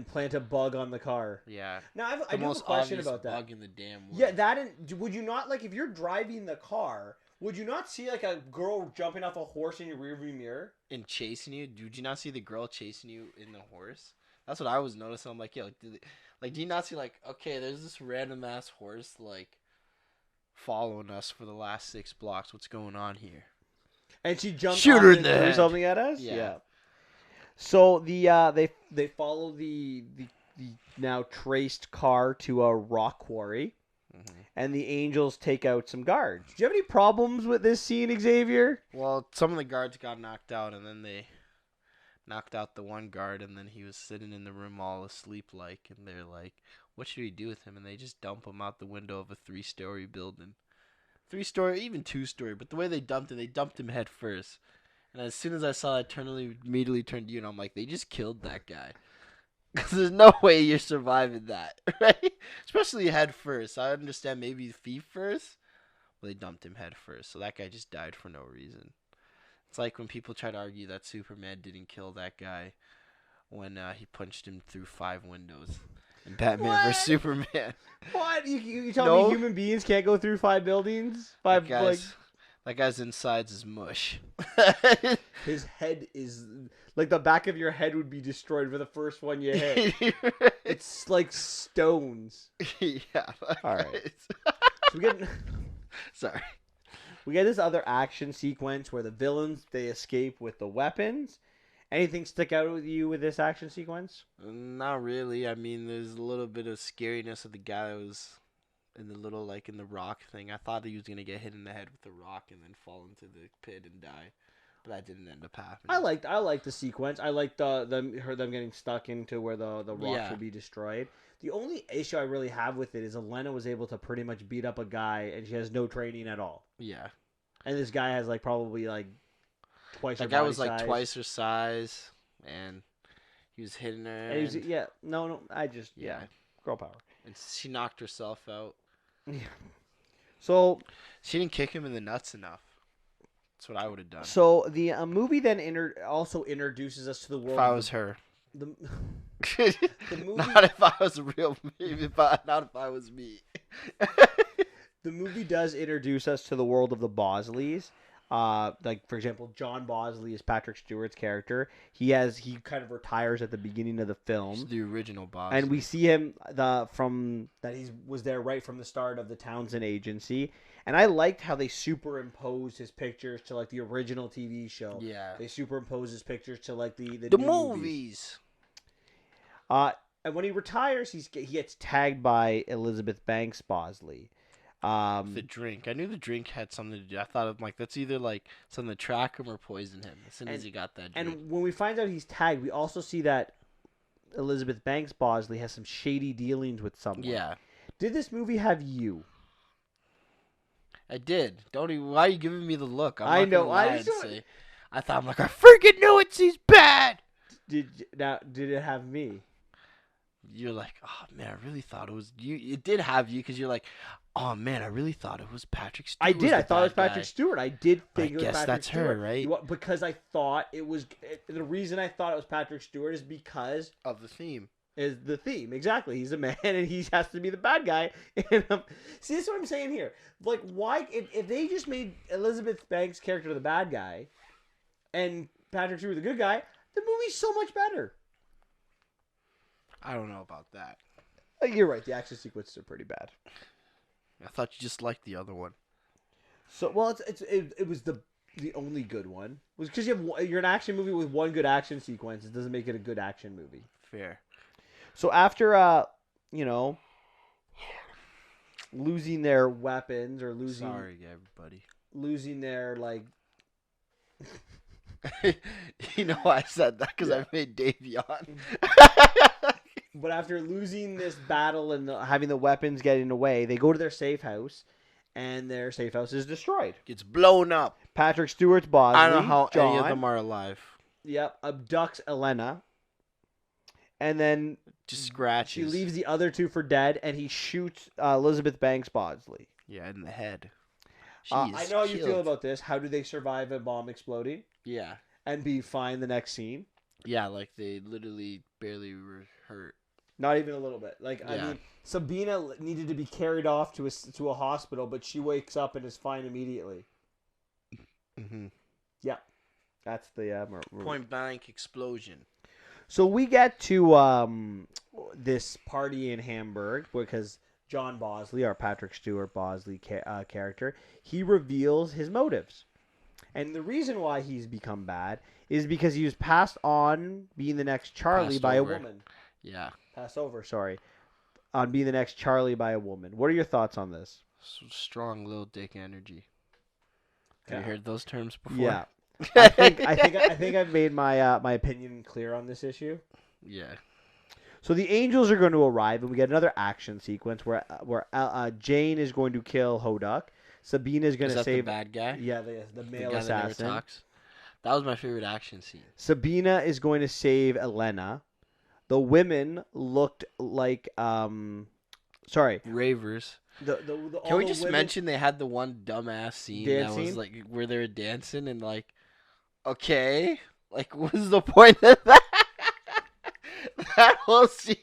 plant a bug on the car. Yeah. Now I do have a question about that. Bug in the damn woods. Yeah, would you not, like, if you're driving the car, would you not see like a girl jumping off a horse in your rearview mirror and chasing you? Did you not see the girl chasing you in the horse? That's what I was noticing. I'm like, yo, do you not see, like, okay, there's this random ass horse like following us for the last 6 blocks. What's going on here? And she jumped Shoot her in the and threw head. something at us. Yeah. So they follow the now traced car to a rock quarry, and the Angels take out some guards. Do you have any problems with this scene, Xavier? Well, some of the guards got knocked out, and then they knocked out the one guard, and then he was sitting in the room all asleep, like, and they're like, what should we do with him? And they just dump him out the window of a 3-story building. 3-story, even 2-story, but the way they dumped him head first. And as soon as I saw it, immediately turned to you, and I'm like, they just killed that guy. Because there's no way you're surviving that, right? Especially head first. I understand maybe feet first, but they dumped him head first. So that guy just died for no reason. It's like when people try to argue that Superman didn't kill that guy when he punched him through 5 windows in Batman vs Superman. What? You tell me human beings can't go through 5 buildings? That guy's insides is mush. His head is like the back of your head would be destroyed for the first one you hit. It's like stones. Yeah. All right. So Sorry. We get this other action sequence where the villains, they escape with the weapons. Anything stick out with you with this action sequence? Not really. I mean, there's a little bit of scariness of the guy that was in the little, like, in the rock thing. I thought he was going to get hit in the head with the rock and then fall into the pit and die. But that didn't end up happening. I liked the sequence. I liked them getting stuck into where the rocks would be destroyed. The only issue I really have with it is Elena was able to pretty much beat up a guy and she has no training at all. Yeah. And this guy has like probably like twice her body size. That guy was like twice her size and he was hitting her. And girl power. And she knocked herself out. Yeah. So she didn't kick him in the nuts enough. That's what I would have done. So the movie then also introduces us to the world. If I was her. The movie, not if I was a real movie, not if I was me. The movie does introduce us to the world of the Bosleys. Like, for example, John Bosley is Patrick Stewart's character. He kind of retires at the beginning of the film. He's the original Bosley. And we see him he was there right from the start of the Townsend Agency. And I liked how they superimposed his pictures to like the original TV show. Yeah. They superimposed his pictures to like the movies. And when he retires, he gets tagged by Elizabeth Banks Bosley. The drink. I knew the drink had something to do. I thought of like that's either like something to track him or poison him as soon as he got that drink. And when we find out he's tagged, we also see that Elizabeth Banks Bosley has some shady dealings with someone. Yeah. Did this movie have you? I did. Why are you giving me the look? I know. I thought, I'm like, I freaking knew it. He's bad. Did it have me? You're like, oh man, I really thought it was you. It did have you because you're like, oh man, I really thought it was Patrick Stewart. I did. I thought it was Patrick Stewart. I did think it was Patrick Stewart. I guess that's her, right? Because I thought it was. The reason I thought it was Patrick Stewart is because of the theme. Is the theme exactly? He's a man and he has to be the bad guy. And see, this is what I'm saying here. Like, why if they just made Elizabeth Banks' character the bad guy, and Patrick Stewart the good guy, the movie's so much better. I don't know about that. You're right. The action sequences are pretty bad. I thought you just liked the other one. So it was the only good one. It was because you're an action movie with one good action sequence. It doesn't make it a good action movie. Fair. So after losing their weapons or losing. Sorry, everybody. Losing their like. You know why I said that? Because Yeah. I made Dave yawn. But after losing this battle and having the weapons getting away, they go to their safe house, and their safe house is destroyed. Gets blown up. Patrick Stewart's Bosley, I don't know how John, any of them are alive. Yep, abducts Elena, and then Just scratches. she leaves the other two for dead, and he shoots Elizabeth Banks Bosley. Yeah, in the head. I She's know how you feel killed. about this. How do they survive a bomb exploding Yeah. and be fine the next scene? Yeah, like they literally barely were hurt. Not even a little bit. Like I Yeah. mean, Sabina needed to be carried off to a hospital, but she wakes up and is fine immediately. Mm-hmm. That's the Point blank explosion. So we get to this party in Hamburg because John Bosley, our Patrick Stewart Bosley character, he reveals his motives. And the reason why he's become bad is because he was passed on being the next Charlie Passed by over. a woman. Yeah. Passed over, sorry. On being the next Charlie by a woman. What are your thoughts on this? Strong little dick energy. Have Yeah. you heard those terms before? Yeah. I think I've made my my opinion clear on this issue. Yeah. So the angels are going to arrive, and we get another action sequence where Jane is going to kill Hoduck. Sabina is going Is to that save the bad guy? the male the guy that never assassin. talks? That was my favorite action scene. Sabina is going to save Elena. The women looked like sorry. Ravers. All Can we the just women- mention they had the one dumbass scene that Dancing? was like where they were dancing and like, okay, like what was the point of that? That whole scene,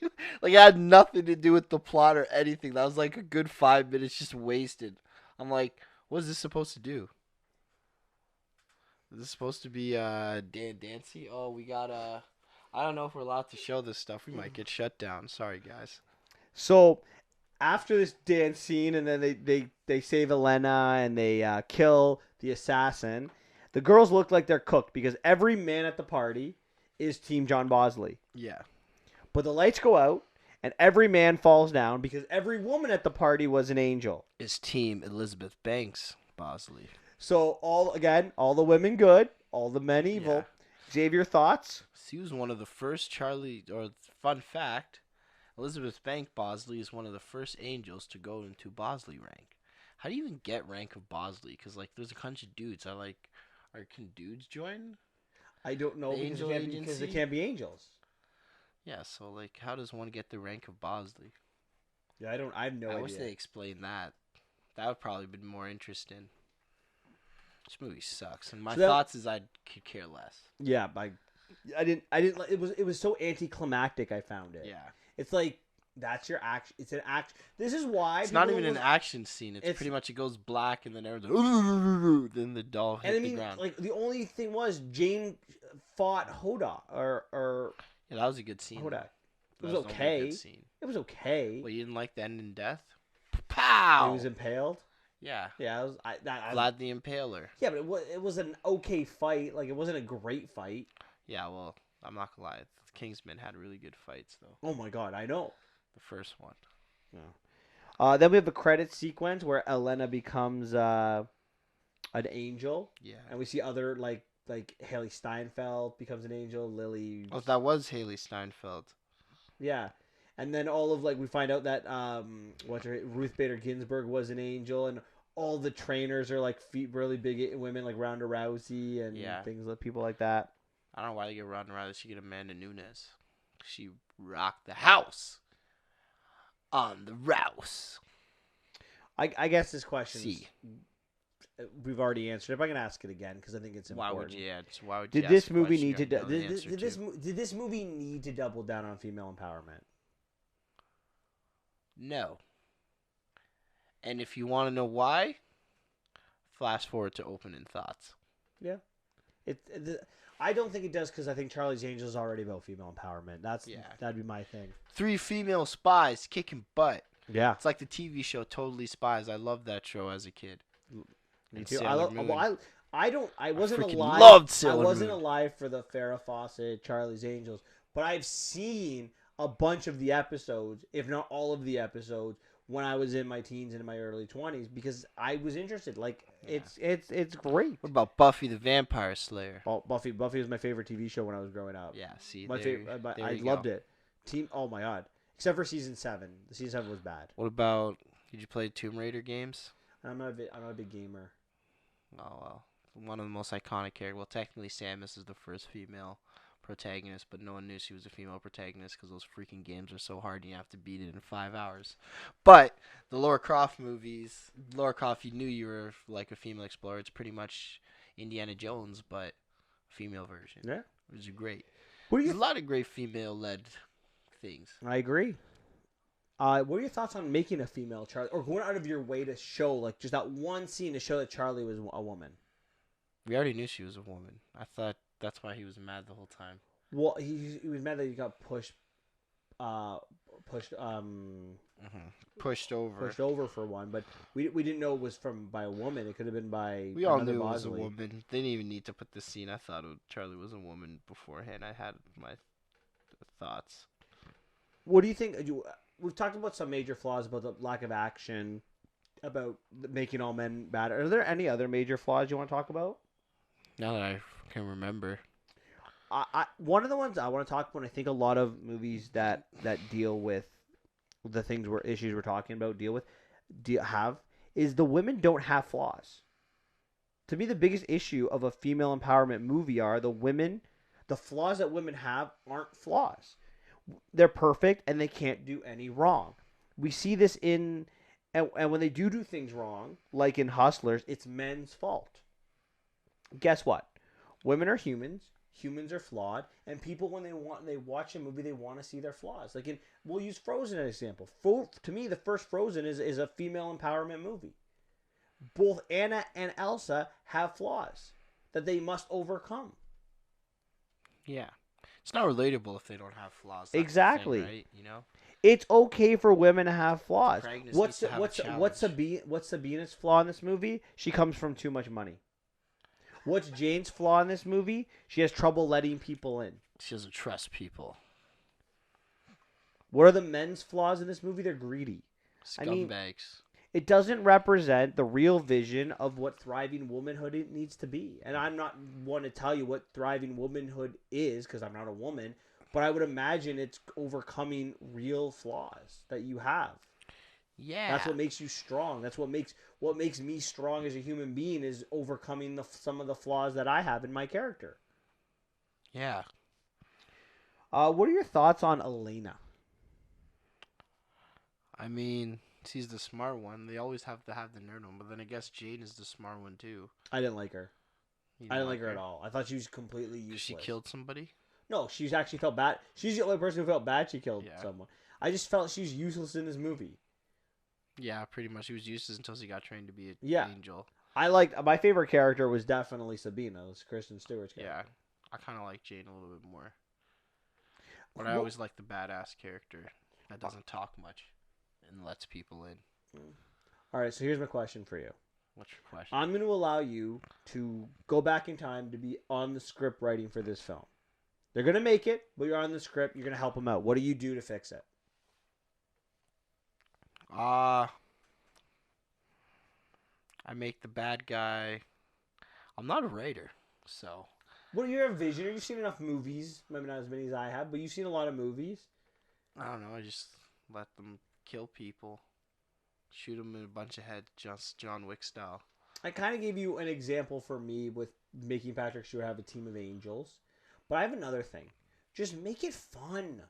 like, it had nothing to do with the plot or anything. That was like a good 5 minutes just wasted. I'm like, what is this supposed to do? Is this supposed to be Dancy? Oh, we got I don't know if we're allowed to show this stuff. We might get shut down. Sorry, guys. So after this dance scene, and then they save Elena and they kill the assassin. The girls look like they're cooked because every man at the party is Team John Bosley. Yeah. But the lights go out, and every man falls down because every woman at the party was an angel. Is Team Elizabeth Banks Bosley. So all the women good, all the men evil. Yeah. Xavier, thoughts? She was one of the first Charlie, or fun fact, Elizabeth Banks Bosley is one of the first angels to go into Bosley rank. How do you even get rank of Bosley? Because, like, there's a bunch of dudes. Can dudes join? I don't know The angel because they agency? can't be angels. Yeah, so, like, how does one get the rank of Bosley? Yeah, I have no I idea. wish they explained that. That would probably been more interesting. This movie sucks, and my So that- thoughts is I could care less. Yeah, I didn't. It was so anticlimactic. I found it. Yeah, It's like that's your action. It's an action. This is why it's not people even an was- action scene. It's it's- pretty much it goes black, and then everything. Then the doll hit And I the mean, ground. like the only thing was Jane fought Hoda or Yeah, that was a good scene. Hoda. That It was the only okay. good scene. It was okay. Well, you didn't like the end in death? Pow! He was impaled. Yeah, Yeah, it was. Vlad the Impaler. Yeah, but it was an okay fight. Like it wasn't a great fight. Yeah, well, I'm not gonna lie. Kingsman had really good fights though. Oh my god, I know. The first one. Then we have the credit sequence where Elena becomes an angel, Yeah. and we see other like Haley Steinfeld becomes an angel. Lily. Oh, that was Haley Steinfeld. Yeah, and then all of we find out that Ruth Bader Ginsburg was an angel, and all the trainers are like really big women like Ronda Rousey and Yeah. things like people like that. I don't know why they get Ronda Rousey. She get Amanda Nunes. She rocked the house. On the Rouse. I guess this question See. we've already answered it, but I'm gonna ask it again because I think it's Why important. would you? Yeah. Why would Did you this ask a movie question need you to already know the answer to? did this movie need to double down on female empowerment? No. And if you want to know why, flash forward to opening thoughts. I don't think it does because I think Charlie's Angels is already about female empowerment. That'd be my thing. 3 female spies kicking butt. Yeah, It's like the TV show Totally Spies. I loved that show as a kid. me And too. Sailor Moon. I wasn't freaking alive. loved I Sailor wasn't Moon. alive for the Farrah Fawcett Charlie's Angels, but I've seen a bunch of the episodes, if not all of the episodes, when I was in my teens and in my early 20s because I was interested. Like Yeah. it's great. What about Buffy the Vampire Slayer? Buffy was my favorite TV show when I was growing up. Yeah, see, My favorite. there I you loved go. it. Oh my god. Except for season 7. The season 7 was bad. What about, did you play Tomb Raider games? I'm not a big gamer. Oh, well. One of the most iconic characters. Well, technically, Samus is the first female protagonist, but no one knew she was a female protagonist because those freaking games are so hard and you have to beat it in 5 hours. But the Lara Croft movies, Lara Croft, you knew you were like a female explorer. It's pretty much Indiana Jones, but female version. Yeah. Which is great. What are There's a lot of great female-led things. I agree. What are your thoughts on making a female Charlie, or going out of your way to show like just that one scene to show that Charlie was a woman? We already knew she was a woman. I thought that's why he was mad the whole time. Well, he was mad that he got pushed over for one, but we didn't know it was by a woman. It could have been by We all another knew it was a Bosley. woman. They didn't even need to put this scene. I thought Charlie was a woman beforehand. I had my thoughts. What do you think? We've talked about some major flaws about the lack of action, about making all men bad. Are there any other major flaws you want to talk about? Now that I can remember. One of the ones I want to talk about, I think a lot of movies that deal with the issues we're talking about is the women don't have flaws. To me, the biggest issue of a female empowerment movie are the flaws that women have aren't flaws. They're perfect and they can't do any wrong. We see this and when they do things wrong, like in Hustlers, it's men's fault. Guess what? Women are humans. Humans are flawed, and people when they watch a movie, they want to see their flaws. Like we'll use Frozen as an example. To me, the first Frozen is a female empowerment movie. Both Anna and Elsa have flaws that they must overcome. Yeah. It's not relatable if they don't have flaws. That's Exactly. the thing, right? You know? It's okay for women to have flaws. Protagonist needs to have a challenge. What's Sabina's flaw in this movie? She comes from too much money. What's Jane's flaw in this movie? She has trouble letting people in. She doesn't trust people. What are the men's flaws in this movie? They're greedy. Scumbags. It doesn't represent the real vision of what thriving womanhood needs to be. And I'm not one to tell you what thriving womanhood is because I'm not a woman, but I would imagine it's overcoming real flaws that you have. Yeah. That's what makes you strong. That's what makes me strong as a human being is overcoming some of the flaws that I have in my character. Yeah. What are your thoughts on Elena? I mean, she's the smart one. They always have to have the nerd one, but then I guess Jane is the smart one too. I didn't like her. You I didn't like her at all. I thought she was completely useless. She killed somebody? No, she's actually felt bad. She's the only person who felt bad she killed someone. I just felt she's useless in this movie. Yeah, pretty much. She was useless until she got trained to be an angel. My favorite character was definitely Sabina. It was Kristen Stewart's character. Yeah, I kind of like Jane a little bit more. But I always like the badass character that doesn't talk much and lets people in. All right, so here's my question for you. What's your question? I'm going to allow you to go back in time to be on the script writing for this film. They're going to make it, but you're on the script. You're going to help them out. What do you do to fix it? I make the bad guy. I'm not a writer, so. Well, you're a visionary. You've seen enough movies. Maybe not as many as I have, but you've seen a lot of movies. I don't know. I just let them kill people. Shoot them in a bunch of heads, just John Wick style. I kind of gave you an example for me with making Patrick Stewart have a team of angels. But I have another thing. Just make it fun.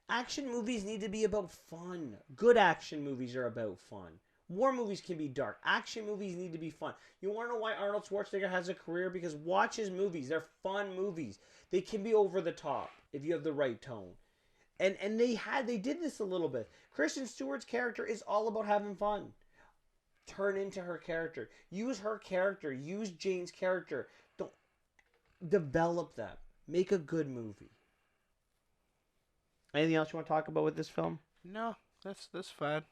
Action movies need to be about fun. Good action movies are about fun. War movies can be dark. Action movies need to be fun. You want to know why Arnold Schwarzenegger has a career? Because watch his movies. They're fun movies. They can be over the top if you have the right tone. And they did this a little bit. Kristen Stewart's character is all about having fun. Turn into her character. Use her character. Use Jane's character. Don't develop them. Make a good movie. Anything else you want to talk about with this film? No, that's fine.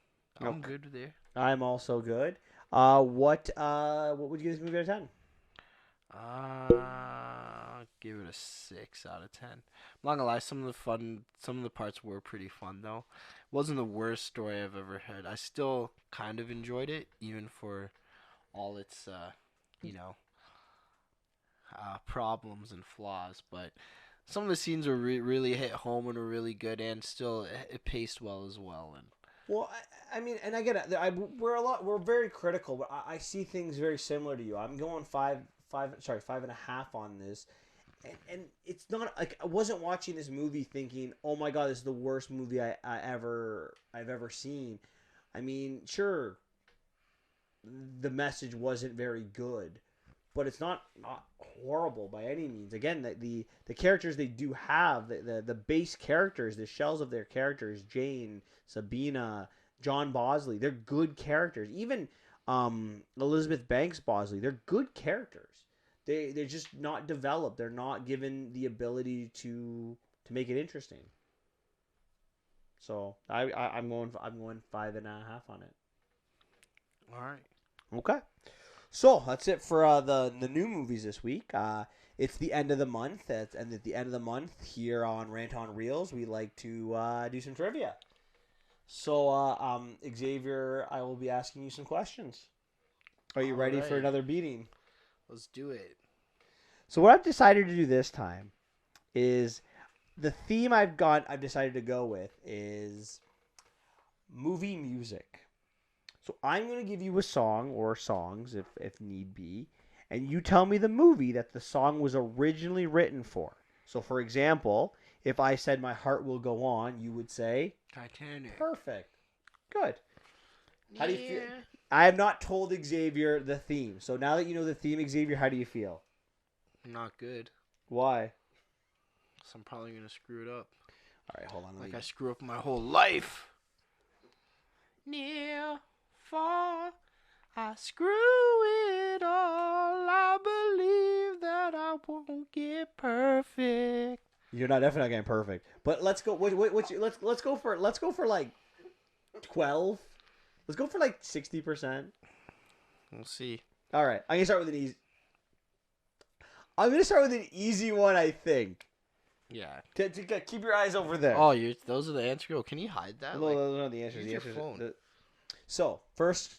I'm good there. I'm also good. What would you give this movie out of 10? I'll give it a a 6 out of 10. I'm not gonna lie, some of the parts were pretty fun though. Wasn't the worst story I've ever heard. I still kind of enjoyed it, even for all its you know problems and flaws. But some of the scenes were really hit home and were really good, and still it paced well as well. And Well, I mean, and I get it. We're very critical, but I see things very similar to you. I'm going 5.5 on this, and it's not like I wasn't watching this movie thinking, oh my god, this is the worst movie I've ever seen. I mean, sure, the message wasn't very good, but it's not horrible by any means. Again, the characters they do have, the base characters, the shells of their characters, Jane, Sabina, John Bosley, they're good characters. Even Elizabeth Banks Bosley, they're good characters. They're just not developed. They're not given the ability to make it interesting. So I'm going 5.5 on it. all right. Okay. So that's it for the new movies this week. It's the end of the month, and at the end of the month here on Rant on Reels, we like to do some trivia. So, Xavier, I will be asking you some questions. Are you ready for Alright. another beating? Let's do it. So what I've decided to do this time is the theme I've decided to go with is movie music. So I'm going to give you a song or songs if need be, and you tell me the movie that the song was originally written for. So for example, if I said My Heart Will Go On, you would say Titanic. perfect. Good. How do you feel? I have not told Xavier the theme. So now that you know the theme, Xavier, how do you feel? Not good. Why? So I'm probably gonna screw it up. All right, hold on. Like I screw up my whole life. Near, far, I screw it all. I believe that I won't get perfect. You're definitely not getting perfect. But let's go. Let's go for like 12. Let's go for like 60%. We'll see. All right, I'm gonna start with an easy. I'm gonna start with an easy one, I think. Yeah. To keep your eyes over there. Oh, those are the answers. Oh, can you hide that? No, those are not the answers. use The your answers. phone. So first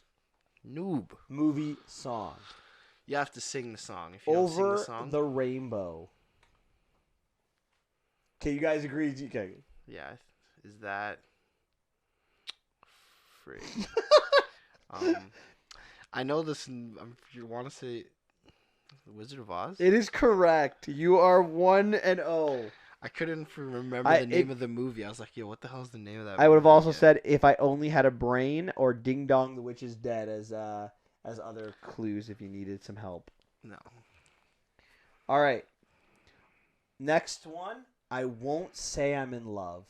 Noob. movie song. You have to sing the song. If you don't sing Over the song, the Rainbow. Okay, you guys agree? Okay. yeah, is that free? I know this. You want to say The Wizard of Oz? It is correct. You are 1-0. I couldn't remember the name of the movie. I was like, yo, what the hell is the name of that movie? I would have also said If I Only Had a Brain or Ding Dong the Witch is Dead as other clues if you needed some help. No. All right. Next one. I Won't Say I'm in Love.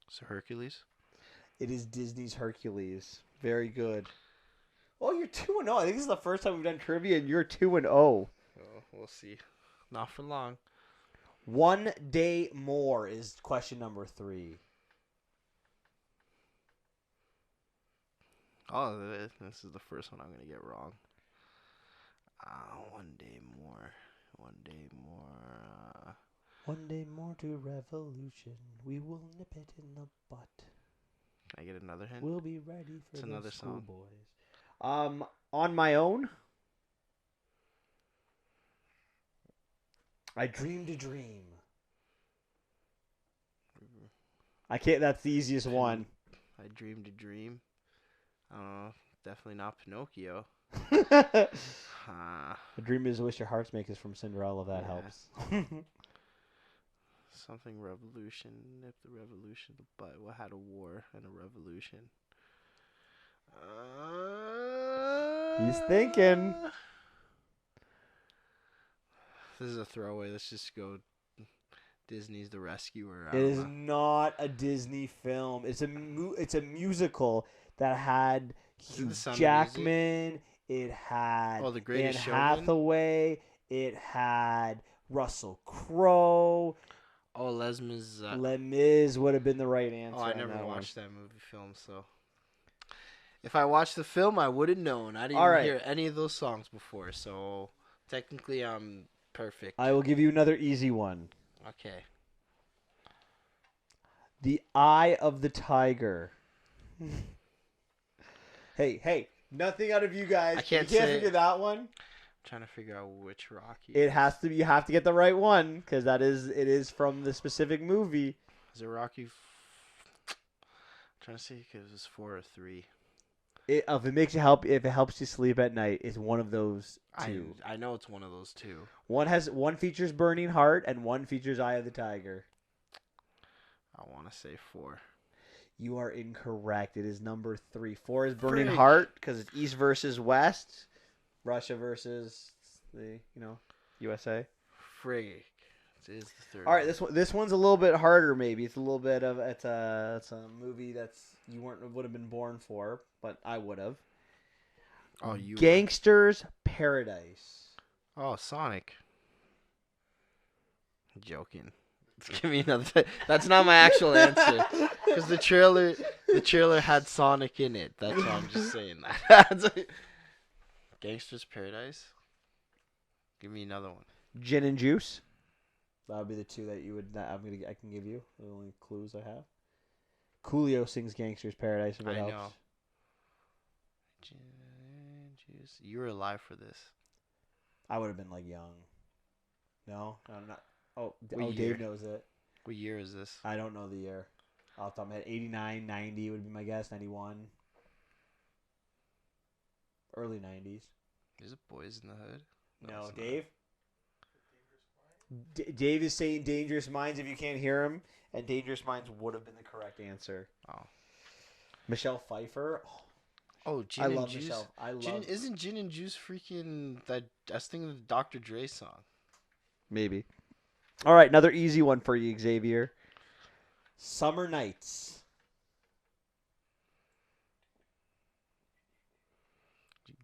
So Hercules? It is Disney's Hercules. Very good. Oh, you're 2-0. I think this is the first time we've done trivia and you're 2-0. Oh, we'll see. Not for long. One Day More is question number 3. Oh, this is the first one I'm going to get wrong. One day more. One day more. One day more to revolution. We will nip it in the butt. Can I get another hint? We'll be ready for It's the another song. schoolboys. On My Own. I Dreamed a Dream. I can't. That's the easiest one. I dreamed a dream. Definitely not Pinocchio. A dream is a wish your hearts make is from Cinderella. That Yeah. helps. Something revolution. Nip the revolution. But what had a war and a revolution? He's thinking. This is a throwaway. Let's just go. Disney's The Rescuer. It is not a Disney film. It's a musical that had Is it Hugh The Sound of Jackman. It had Oh, The Anne Greatest Showman? Hathaway. It had Russell Crowe. Oh, Les Mis. Les Mis would have been the right answer. Oh, I on never that watched that movie film, so. If I watched the film, I would have known. I didn't All even right. hear any of those songs before, so technically I'm perfect. I will give you another easy one. Okay. The Eye of the Tiger. Hey, nothing out of you guys. I can't you can't say- figure that one. I'm trying to figure out which Rocky. It has to be. You have to get the right one because it is from the specific movie. Is it Rocky? I'm trying to see because it's 4 or 3. If it helps you sleep at night, it's one of those two. I know it's one of those two. One features Burning Heart and one features Eye of the Tiger. I want to say 4. You are incorrect. It is number 3. 4 is Burning Frig. Heart because it's East versus West, Russia versus the USA. Frig. It is the third. All right, this one's a little bit harder. Maybe it's a little bit of it's a movie that's you would have been born for, but I would have. Oh, you. Gangster's Paradise. Oh, Sonic. I'm joking. Give me another. That's not my actual answer. Because the trailer had Sonic in it. That's why I'm just saying that. Gangster's Paradise. Give me another one. Gin and Juice. That would be the two that you would. I can give you the only clues I have. Coolio sings "Gangster's Paradise" if it helps. know. You were alive for this. I would have been like young. No, I'm not. Oh, What year? Dave knows it. What year is this? I don't know the year. Off the top of my head, 89, 90 would be my guess. 91. Early 90s. Is it Boys in the Hood? No, it's not. Dave. Dave is saying Dangerous Minds if you can't hear him, and Dangerous Minds would have been the correct answer. Oh. Michelle Pfeiffer. Oh, Gin I and love Juice. Michelle. Isn't Gin and Juice freaking that? I was thinking of the Dr. Dre song. Maybe. All right, another easy one for you, Xavier. Summer Nights.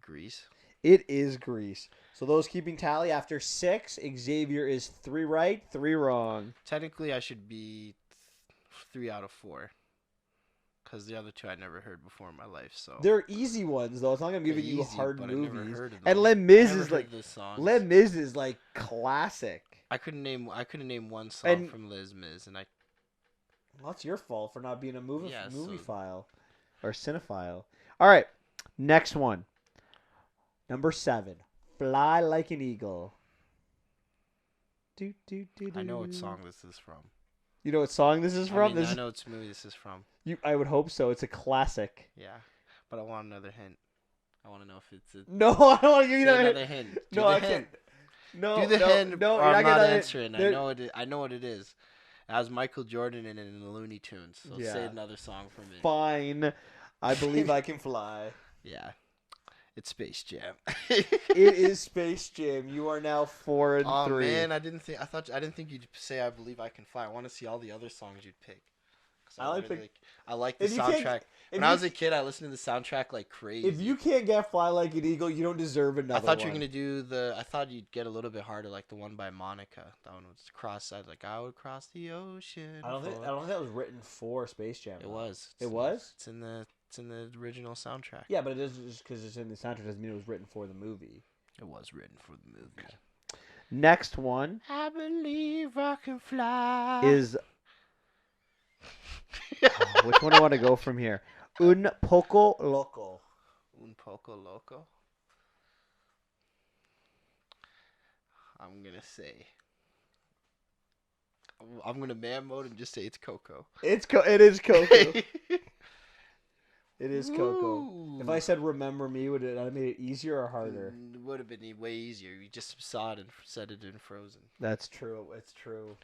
Grease. It is Grease. So those keeping tally after 6, Xavier is 3 right, 3 wrong. Technically, I should be 3 out of 4. Because the other 2 I never heard before in my life. So They're easy ones though. It's not like I'm giving They're you easy, hard but I never movies. heard of And them. Les Mis I never is heard like this song. Les Mis is like classic. I couldn't name one song And- from Les Mis, and I Well, that's your fault for not being a movie Yeah, movie so- file or cinephile. All right, next one. Number 7, Fly Like an Eagle. I know what song this is from. You know what song this is from? I know what movie this is from. I would hope so. It's a classic. Yeah, but I want another hint. I want to know if it's a. No, I don't want to give you Say another another hint. Do No, the I hint. can't. No, Do the no, hint. No, or you're I'm not not gonna answering. there- I know what it is. It has Michael Jordan in it in the Looney Tunes. So Yeah. say another song from it. Fine. I believe I can fly. Yeah, it's Space Jam. It is Space Jam. You are now 4 and 3. Oh man, I didn't think you'd say I believe I can fly. I want to see all the other songs you'd pick. 'Cause I like the If you can't- soundtrack. if When I you was a kid, I listened to the soundtrack like crazy. If you can't get Fly Like an Eagle, you don't deserve another I thought one. you were gonna do the. I thought you'd get a little bit harder, like the one by Monica. That one was cross. I was like, I would cross the ocean. I don't think for-" that was written for Space Jam. It though. was. It was? It's in the original soundtrack. Yeah, but it is just because it's in the soundtrack doesn't mean it was written for the movie. It was written for the movie. Next one I believe I can fly. is which one do I want to go from here? Un poco loco. Un poco loco. I'm gonna say. I'm gonna man mode and just say it's Coco. It is Coco. It is Coco. Ooh. If I said "Remember Me," would it have made it easier or harder? It would have been way easier. You just saw it and said it in Frozen. That's true. It's true.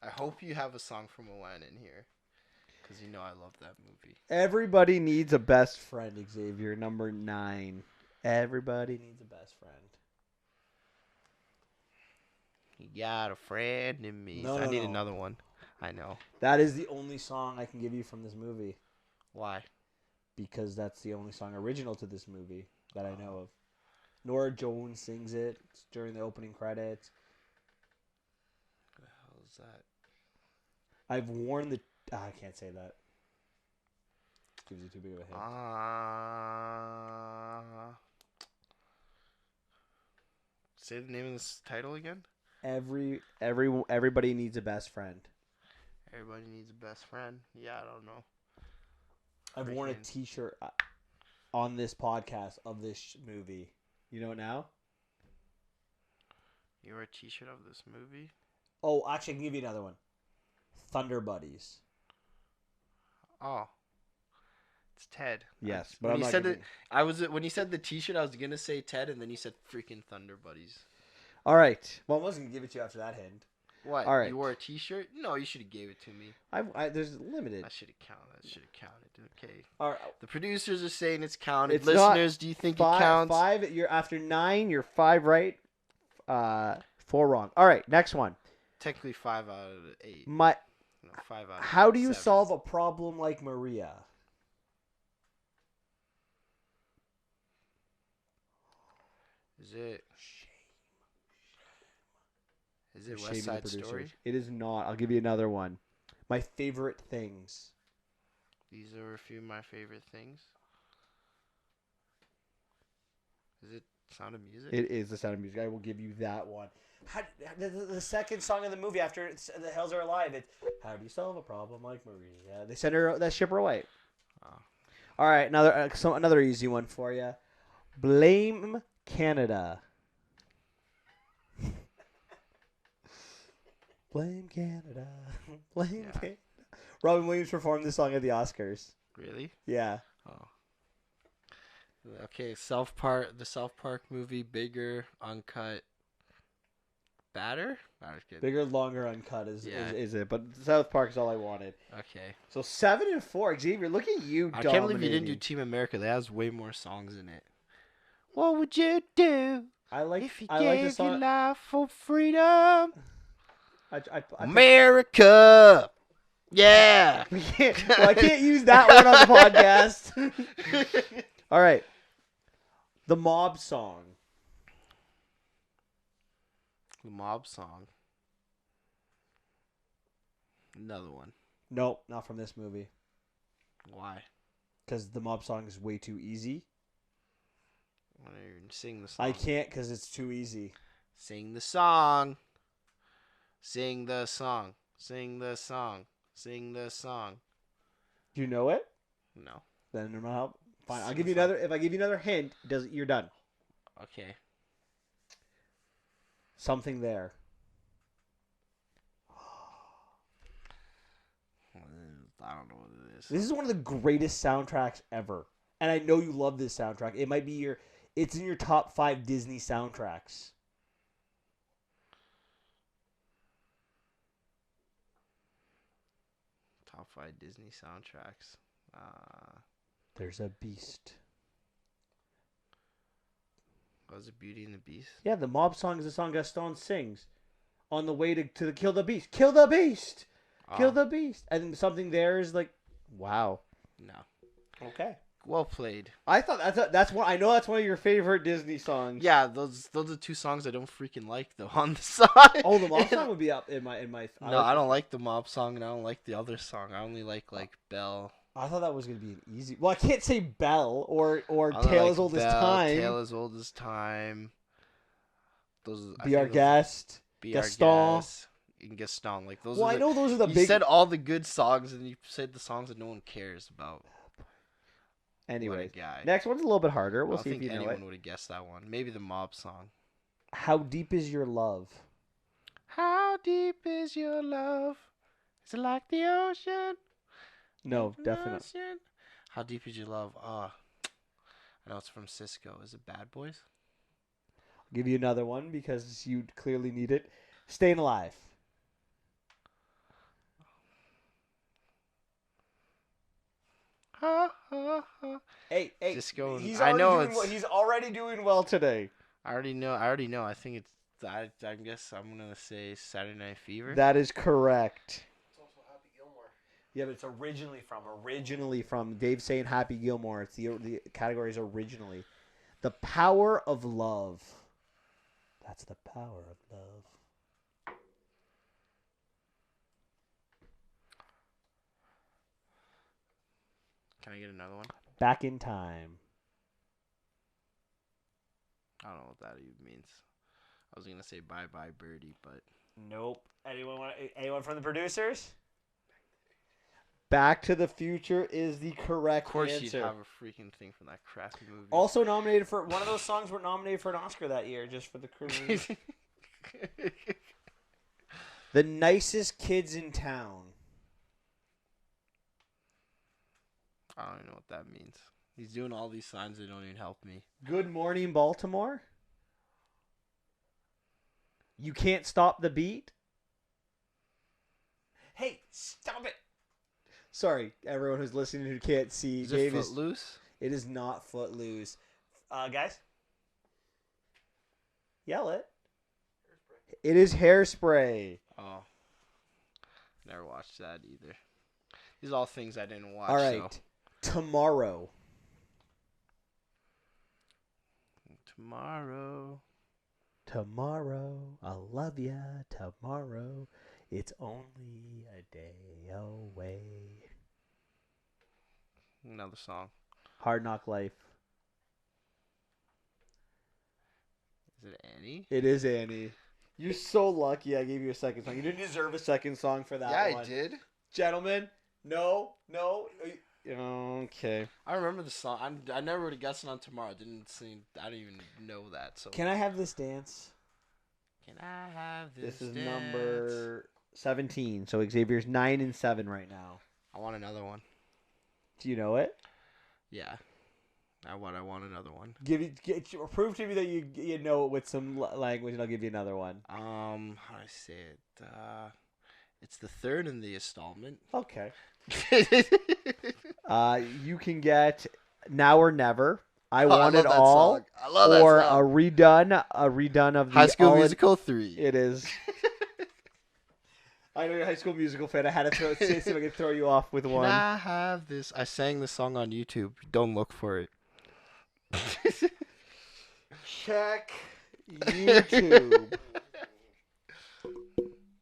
I hope you have a song from Moana in here, because you know I love that movie. Everybody needs a best friend, Xavier. Number 9. Everybody needs a best friend. You got a friend in me. No, I no, need no. another one. I know. That is the only song I can give you from this movie Why? because that's the only song original to this movie that I know of. Nora Jones sings it during the opening credits. What the hell is that? I've worn the. I can't say that. gives you too big of a hint. Say the name of this title again. Everybody needs a best friend. Everybody needs a best friend. Yeah, I don't know. I've worn a T-shirt on this podcast of this movie. You know it now? You wear a T-shirt of this movie? Oh, actually, I can give you another one. Thunder Buddies. Oh, it's Ted. Yes, but when I'm you not said giving... when you said the T-shirt, I was gonna say Ted, and then you said freaking Thunder Buddies. All right. Well, I wasn't gonna give it to you after that hint. What? All right. You wore a T-shirt? No, you should have gave it to me. There's limited. I should have counted. Okay. All right. The producers are saying it's counted. It's Listeners, do you think it counts? 5. You're after 9. You're 5 right. 4 wrong. All right. Next one. Technically 5 out of 8. 5 out of How do you 7. solve a problem like Maria? Is it West Shaming Side the Story? producers. It is not. I'll give you another one. My favorite things. These are a few of my favorite things. Is it Sound of Music? It is The Sound of Music. I will give you that one. The second song of the movie after The Hells Are Alive, it's how do you solve a problem like Maria? They send her that ship her away. Oh. All right, another easy one for you. Blame Canada. Blame Canada. Blame Canada. Robin Williams performed this song at the Oscars. Really? Yeah. Oh. Okay, the South Park movie, Bigger, Uncut, Badder? Bigger, longer, uncut is it? But South Park is all I wanted. Okay. So 7 and 4, Xavier. Look at you. I can't believe you didn't do Team America. That has way more songs in it. What would you do if you gave your life for freedom? America. Yeah. I can't use that one on the podcast. All right. The Mob song. The Mob song. Another one. Nope, not from this movie. Why? Because the Mob song is way too easy. Why don't you sing the song? I can't because it's too easy. Sing the song. Sing the song. Sing the song. Sing the song. Do you know it? No. Then I'm not. Fine. I'll give you another. If I give you another hint, you're done. Okay. Something there. I don't know what it is. This is one of the greatest soundtracks ever, and I know you love this soundtrack. It might be it's in your top 5 Disney soundtracks. Top 5 Disney soundtracks. There's a beast. Was it Beauty and the Beast? Yeah, the Mob song is the song Gaston sings on the way to kill the beast. Kill the beast! Kill the beast! And then something there is like, wow. No. Okay. Well played. I thought that's one. I know that's one of your favorite Disney songs. Yeah, those are 2 songs I don't freaking like though on the side. Oh, the Mob song would be up in my. No, I don't like the Mob song, and I don't like the other song. I only like Belle. I thought that was gonna be an easy. Well, I can't say Belle or Tale as Old as Time. Tale as Old as Time. Those. Be Our Guest. Gaston. And Gaston, like those. Well, I know those are the you big. You said all the good songs, and you said the songs that no one cares about. Anyway, next one's a little bit harder. We'll see if you know it. Anyone would have guessed that one. Maybe the Mob song. How deep is your love? How deep is your love? Is it like the ocean? No, definitely. Ocean? How deep is your love? I know it's from Cisco. Is it Bad Boys? I'll give you another one because you clearly need it. Staying Alive. Hey, Cisco. He's already doing well today. I already know. I think it's. I guess I'm gonna say Saturday Night Fever. That is correct. It's also Happy Gilmore. Yeah, but it's originally from Dave saying Happy Gilmore. It's the category is originally The Power of Love. That's the power of love. Can I get another one? Back in Time. I don't know what that even means. I was gonna say Bye Bye Birdie, but Nope. Anyone from the producers? Back to the Future is the correct of course answer. you'd have a freaking thing from that crappy movie. Also nominated for one of those songs were nominated for an Oscar that year just for the crew. The Nicest Kids in Town. I don't even know what that means. He's doing all these signs that don't even help me. Good Morning Baltimore. You Can't Stop the Beat. Hey, stop it. Sorry, everyone who's listening who can't see. Is it Footloose? It is not Footloose. Guys? Yell it. Hairspray. It is Hairspray. Oh. Never watched that either. These are all things I didn't watch. All right. So. Tomorrow. Tomorrow, I'll love ya. Tomorrow, it's only a day away. Another song. Hard Knock Life. Is it Annie? It is Annie. You're so lucky I gave you a second song. You didn't deserve a second song for that one. Yeah, I did. Gentlemen, no. Okay. I remember the song. I never would have guessed it on Tomorrow. I didn't even know that. So. Can I have this dance? Can I have this This is dance? number 17. So Xavier's 9 and 7 right now. I want another one. Do you know it? Yeah. I want another one. Prove to me that you know it with some language, and I'll give you another one. How do I say it? It's the third in the installment. Okay. You can get Now or Never. I Want It All. Song. I love that or song. a redone of the High School Musical 3. It is. I know you're a High School Musical fan. I had to see if I could throw you off with one. Can I have this? I sang the song on YouTube. Don't look for it. Check YouTube.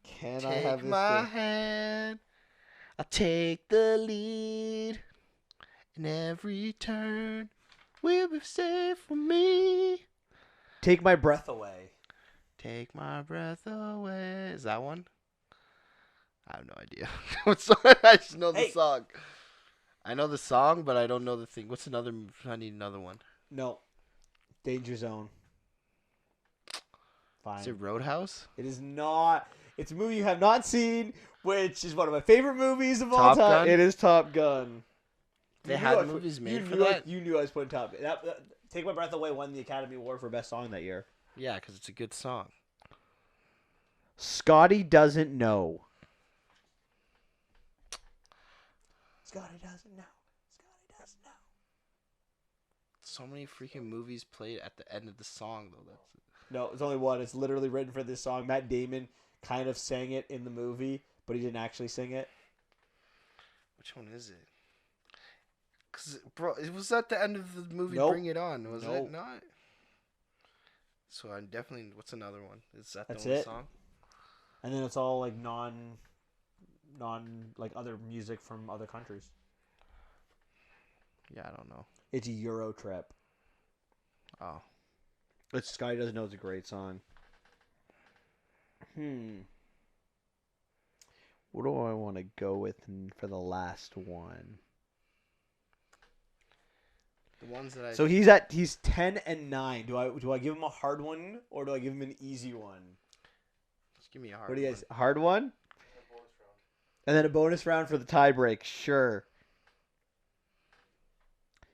Can I have Take this? my hand. I'll take the lead. In every turn will be safe for me. Take My Breath Away. Take my breath away. Is that one? I have no idea. I just know the song. I know the song, but I don't know the thing. What's another? I need another one. No. Danger Zone. Fine. Is it Roadhouse? It is not. It's a movie you have not seen, which is one of my favorite movies of all Top time. Gun? It is Top Gun. They had movies made for that? You knew I was putting Top Gun. Take My Breath Away won the Academy Award for Best Song that year. Yeah, because it's a good song. Scotty Doesn't Know. Scotty doesn't know. Scotty doesn't know. So many freaking movies played at the end of the song, though. No, it's only one. It's literally written for this song. Matt Damon kind of sang it in the movie, but he didn't actually sing it. Which one is it? Cause, bro, it was at the end of the movie. Nope. Bring It On, was Nope. it not? So I definitely. What's another one? Is that That's the only it. song? And then it's all like non like other music from other countries. Yeah, I don't know. It's a Euro Trip. Oh. But Scotty Doesn't Know is a great song. What do I want to go with for the last one? The ones that I. So he's 10 and 9. Do I give him a hard one or do I give him an easy one? Just give me a hard What do you one. guys? Hard one? And then a bonus round for the tie break. Sure.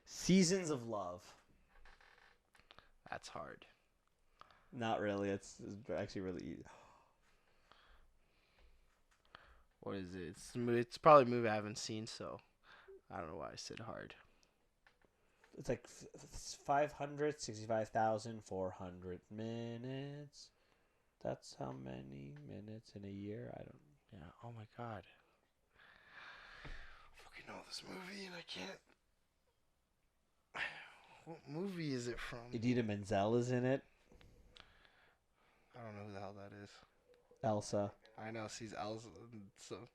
Seasons of Love. That's hard. Not really. It's actually really easy. What is it? It's probably a movie I haven't seen, so I don't know why I said hard. It's like 565,400 minutes. That's how many minutes in a year? I don't. Yeah. Oh my god. I fucking know this movie and I can't. What movie is it from? Idina Menzel is in it. I don't know who the hell that is. Elsa. I know she's Elsa. So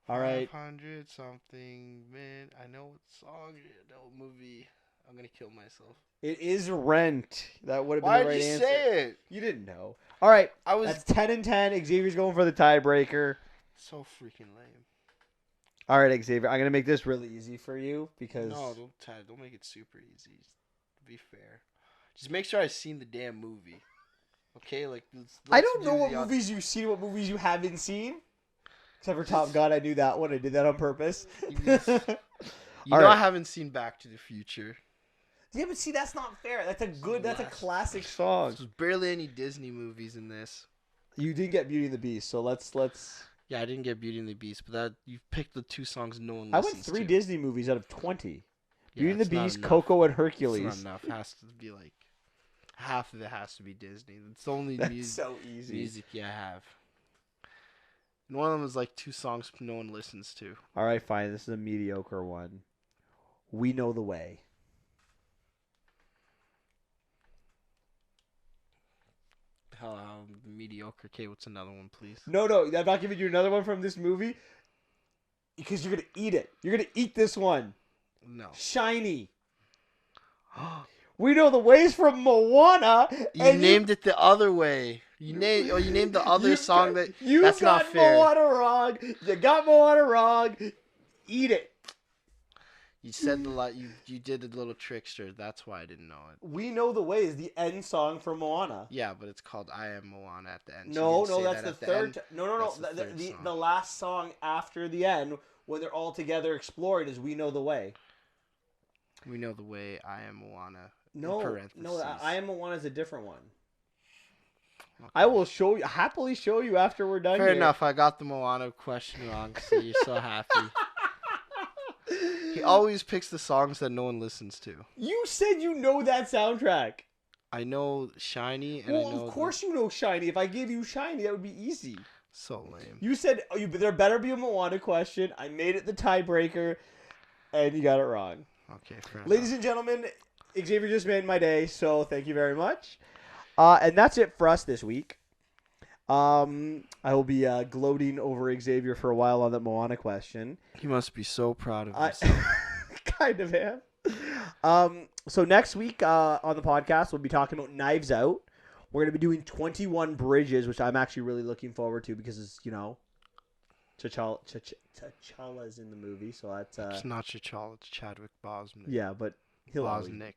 All right. 500 something, man. I know what song, I know what movie. I'm gonna kill myself. It is Rent. That would have been Why the did right you answer. say it? You didn't know. All right. I was That's 10 and 10. Xavier's going for the tiebreaker. so freaking lame. All right, Xavier. I'm gonna make this really easy for you because No, don't make it super easy. Just be fair. Just make sure I've seen the damn movie. Okay, like I don't know what movies you've seen, what movies you haven't seen. Except for Top Gun, I knew that one. I did that on purpose. You All know right. I haven't seen Back to the Future. Yeah, but see, that's not fair. That's a classic song. There's barely any Disney movies in this. You did get Beauty and the Beast, so let's. Yeah, I didn't get Beauty and the Beast, but that you've picked the two songs no one I listens went 3 to. Disney movies out of 20. Yeah, Beauty and the it's not Beast, enough. Coco, and It's Hercules. not enough. It has to be like half of it has to be Disney. It's the only That's so easy. music I have. And one of them is like 2 songs no one listens to. All right, fine. This is a mediocre one. We Know the Way. Hell, mediocre. Okay, what's another one, please? No, I'm not giving you another one from this movie because you're gonna eat it. You're gonna eat this one. No. Shiny. We Know the Way's from Moana. You named it the other way. You named the other song that. That's not fair. Moana wrong. You got Moana wrong. Eat it. You said you did a little trickster. That's why I didn't know it. We Know the Way is the end song for Moana. Yeah, but it's called I Am Moana at the end. No, She didn't say that's that the at the third. end. No. That's the third song. The last song after the end, when they're all together exploring, is We Know the Way. We Know the Way. I Am Moana. No, parentheses. I Am Moana is a different one. Okay. I will happily show you after we're done. Fair here. enough. I got the Moana question wrong, so you're so happy. He always picks the songs that no one listens to. You said you know that soundtrack. I know Shiny, and Well, I know. of course you know Shiny. If I gave you Shiny, that would be easy. So lame. You said there better be a Moana question. I made it the tiebreaker, and you got it wrong. Okay, fair enough. Ladies and gentlemen, Xavier just made my day, so thank you very much. And that's it for us this week. I will be gloating over Xavier for a while on that Moana question. He must be so proud of I himself. kind of am. So next week on the podcast, we'll be talking about Knives Out. We're going to be doing 21 Bridges, which I'm actually really looking forward to because it's, T'Challa's in the movie. So that's... It's not T'Challa, it's Chadwick Boseman. Yeah, but he'll always... Bosnick.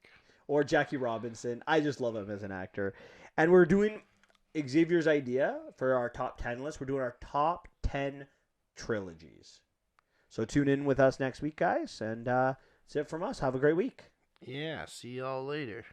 Or Jackie Robinson. I just love him as an actor. And we're doing Xavier's idea for our top 10 list. We're doing our top 10 trilogies. So tune in with us next week, guys. And that's it from us. Have a great week. Yeah, see y'all later.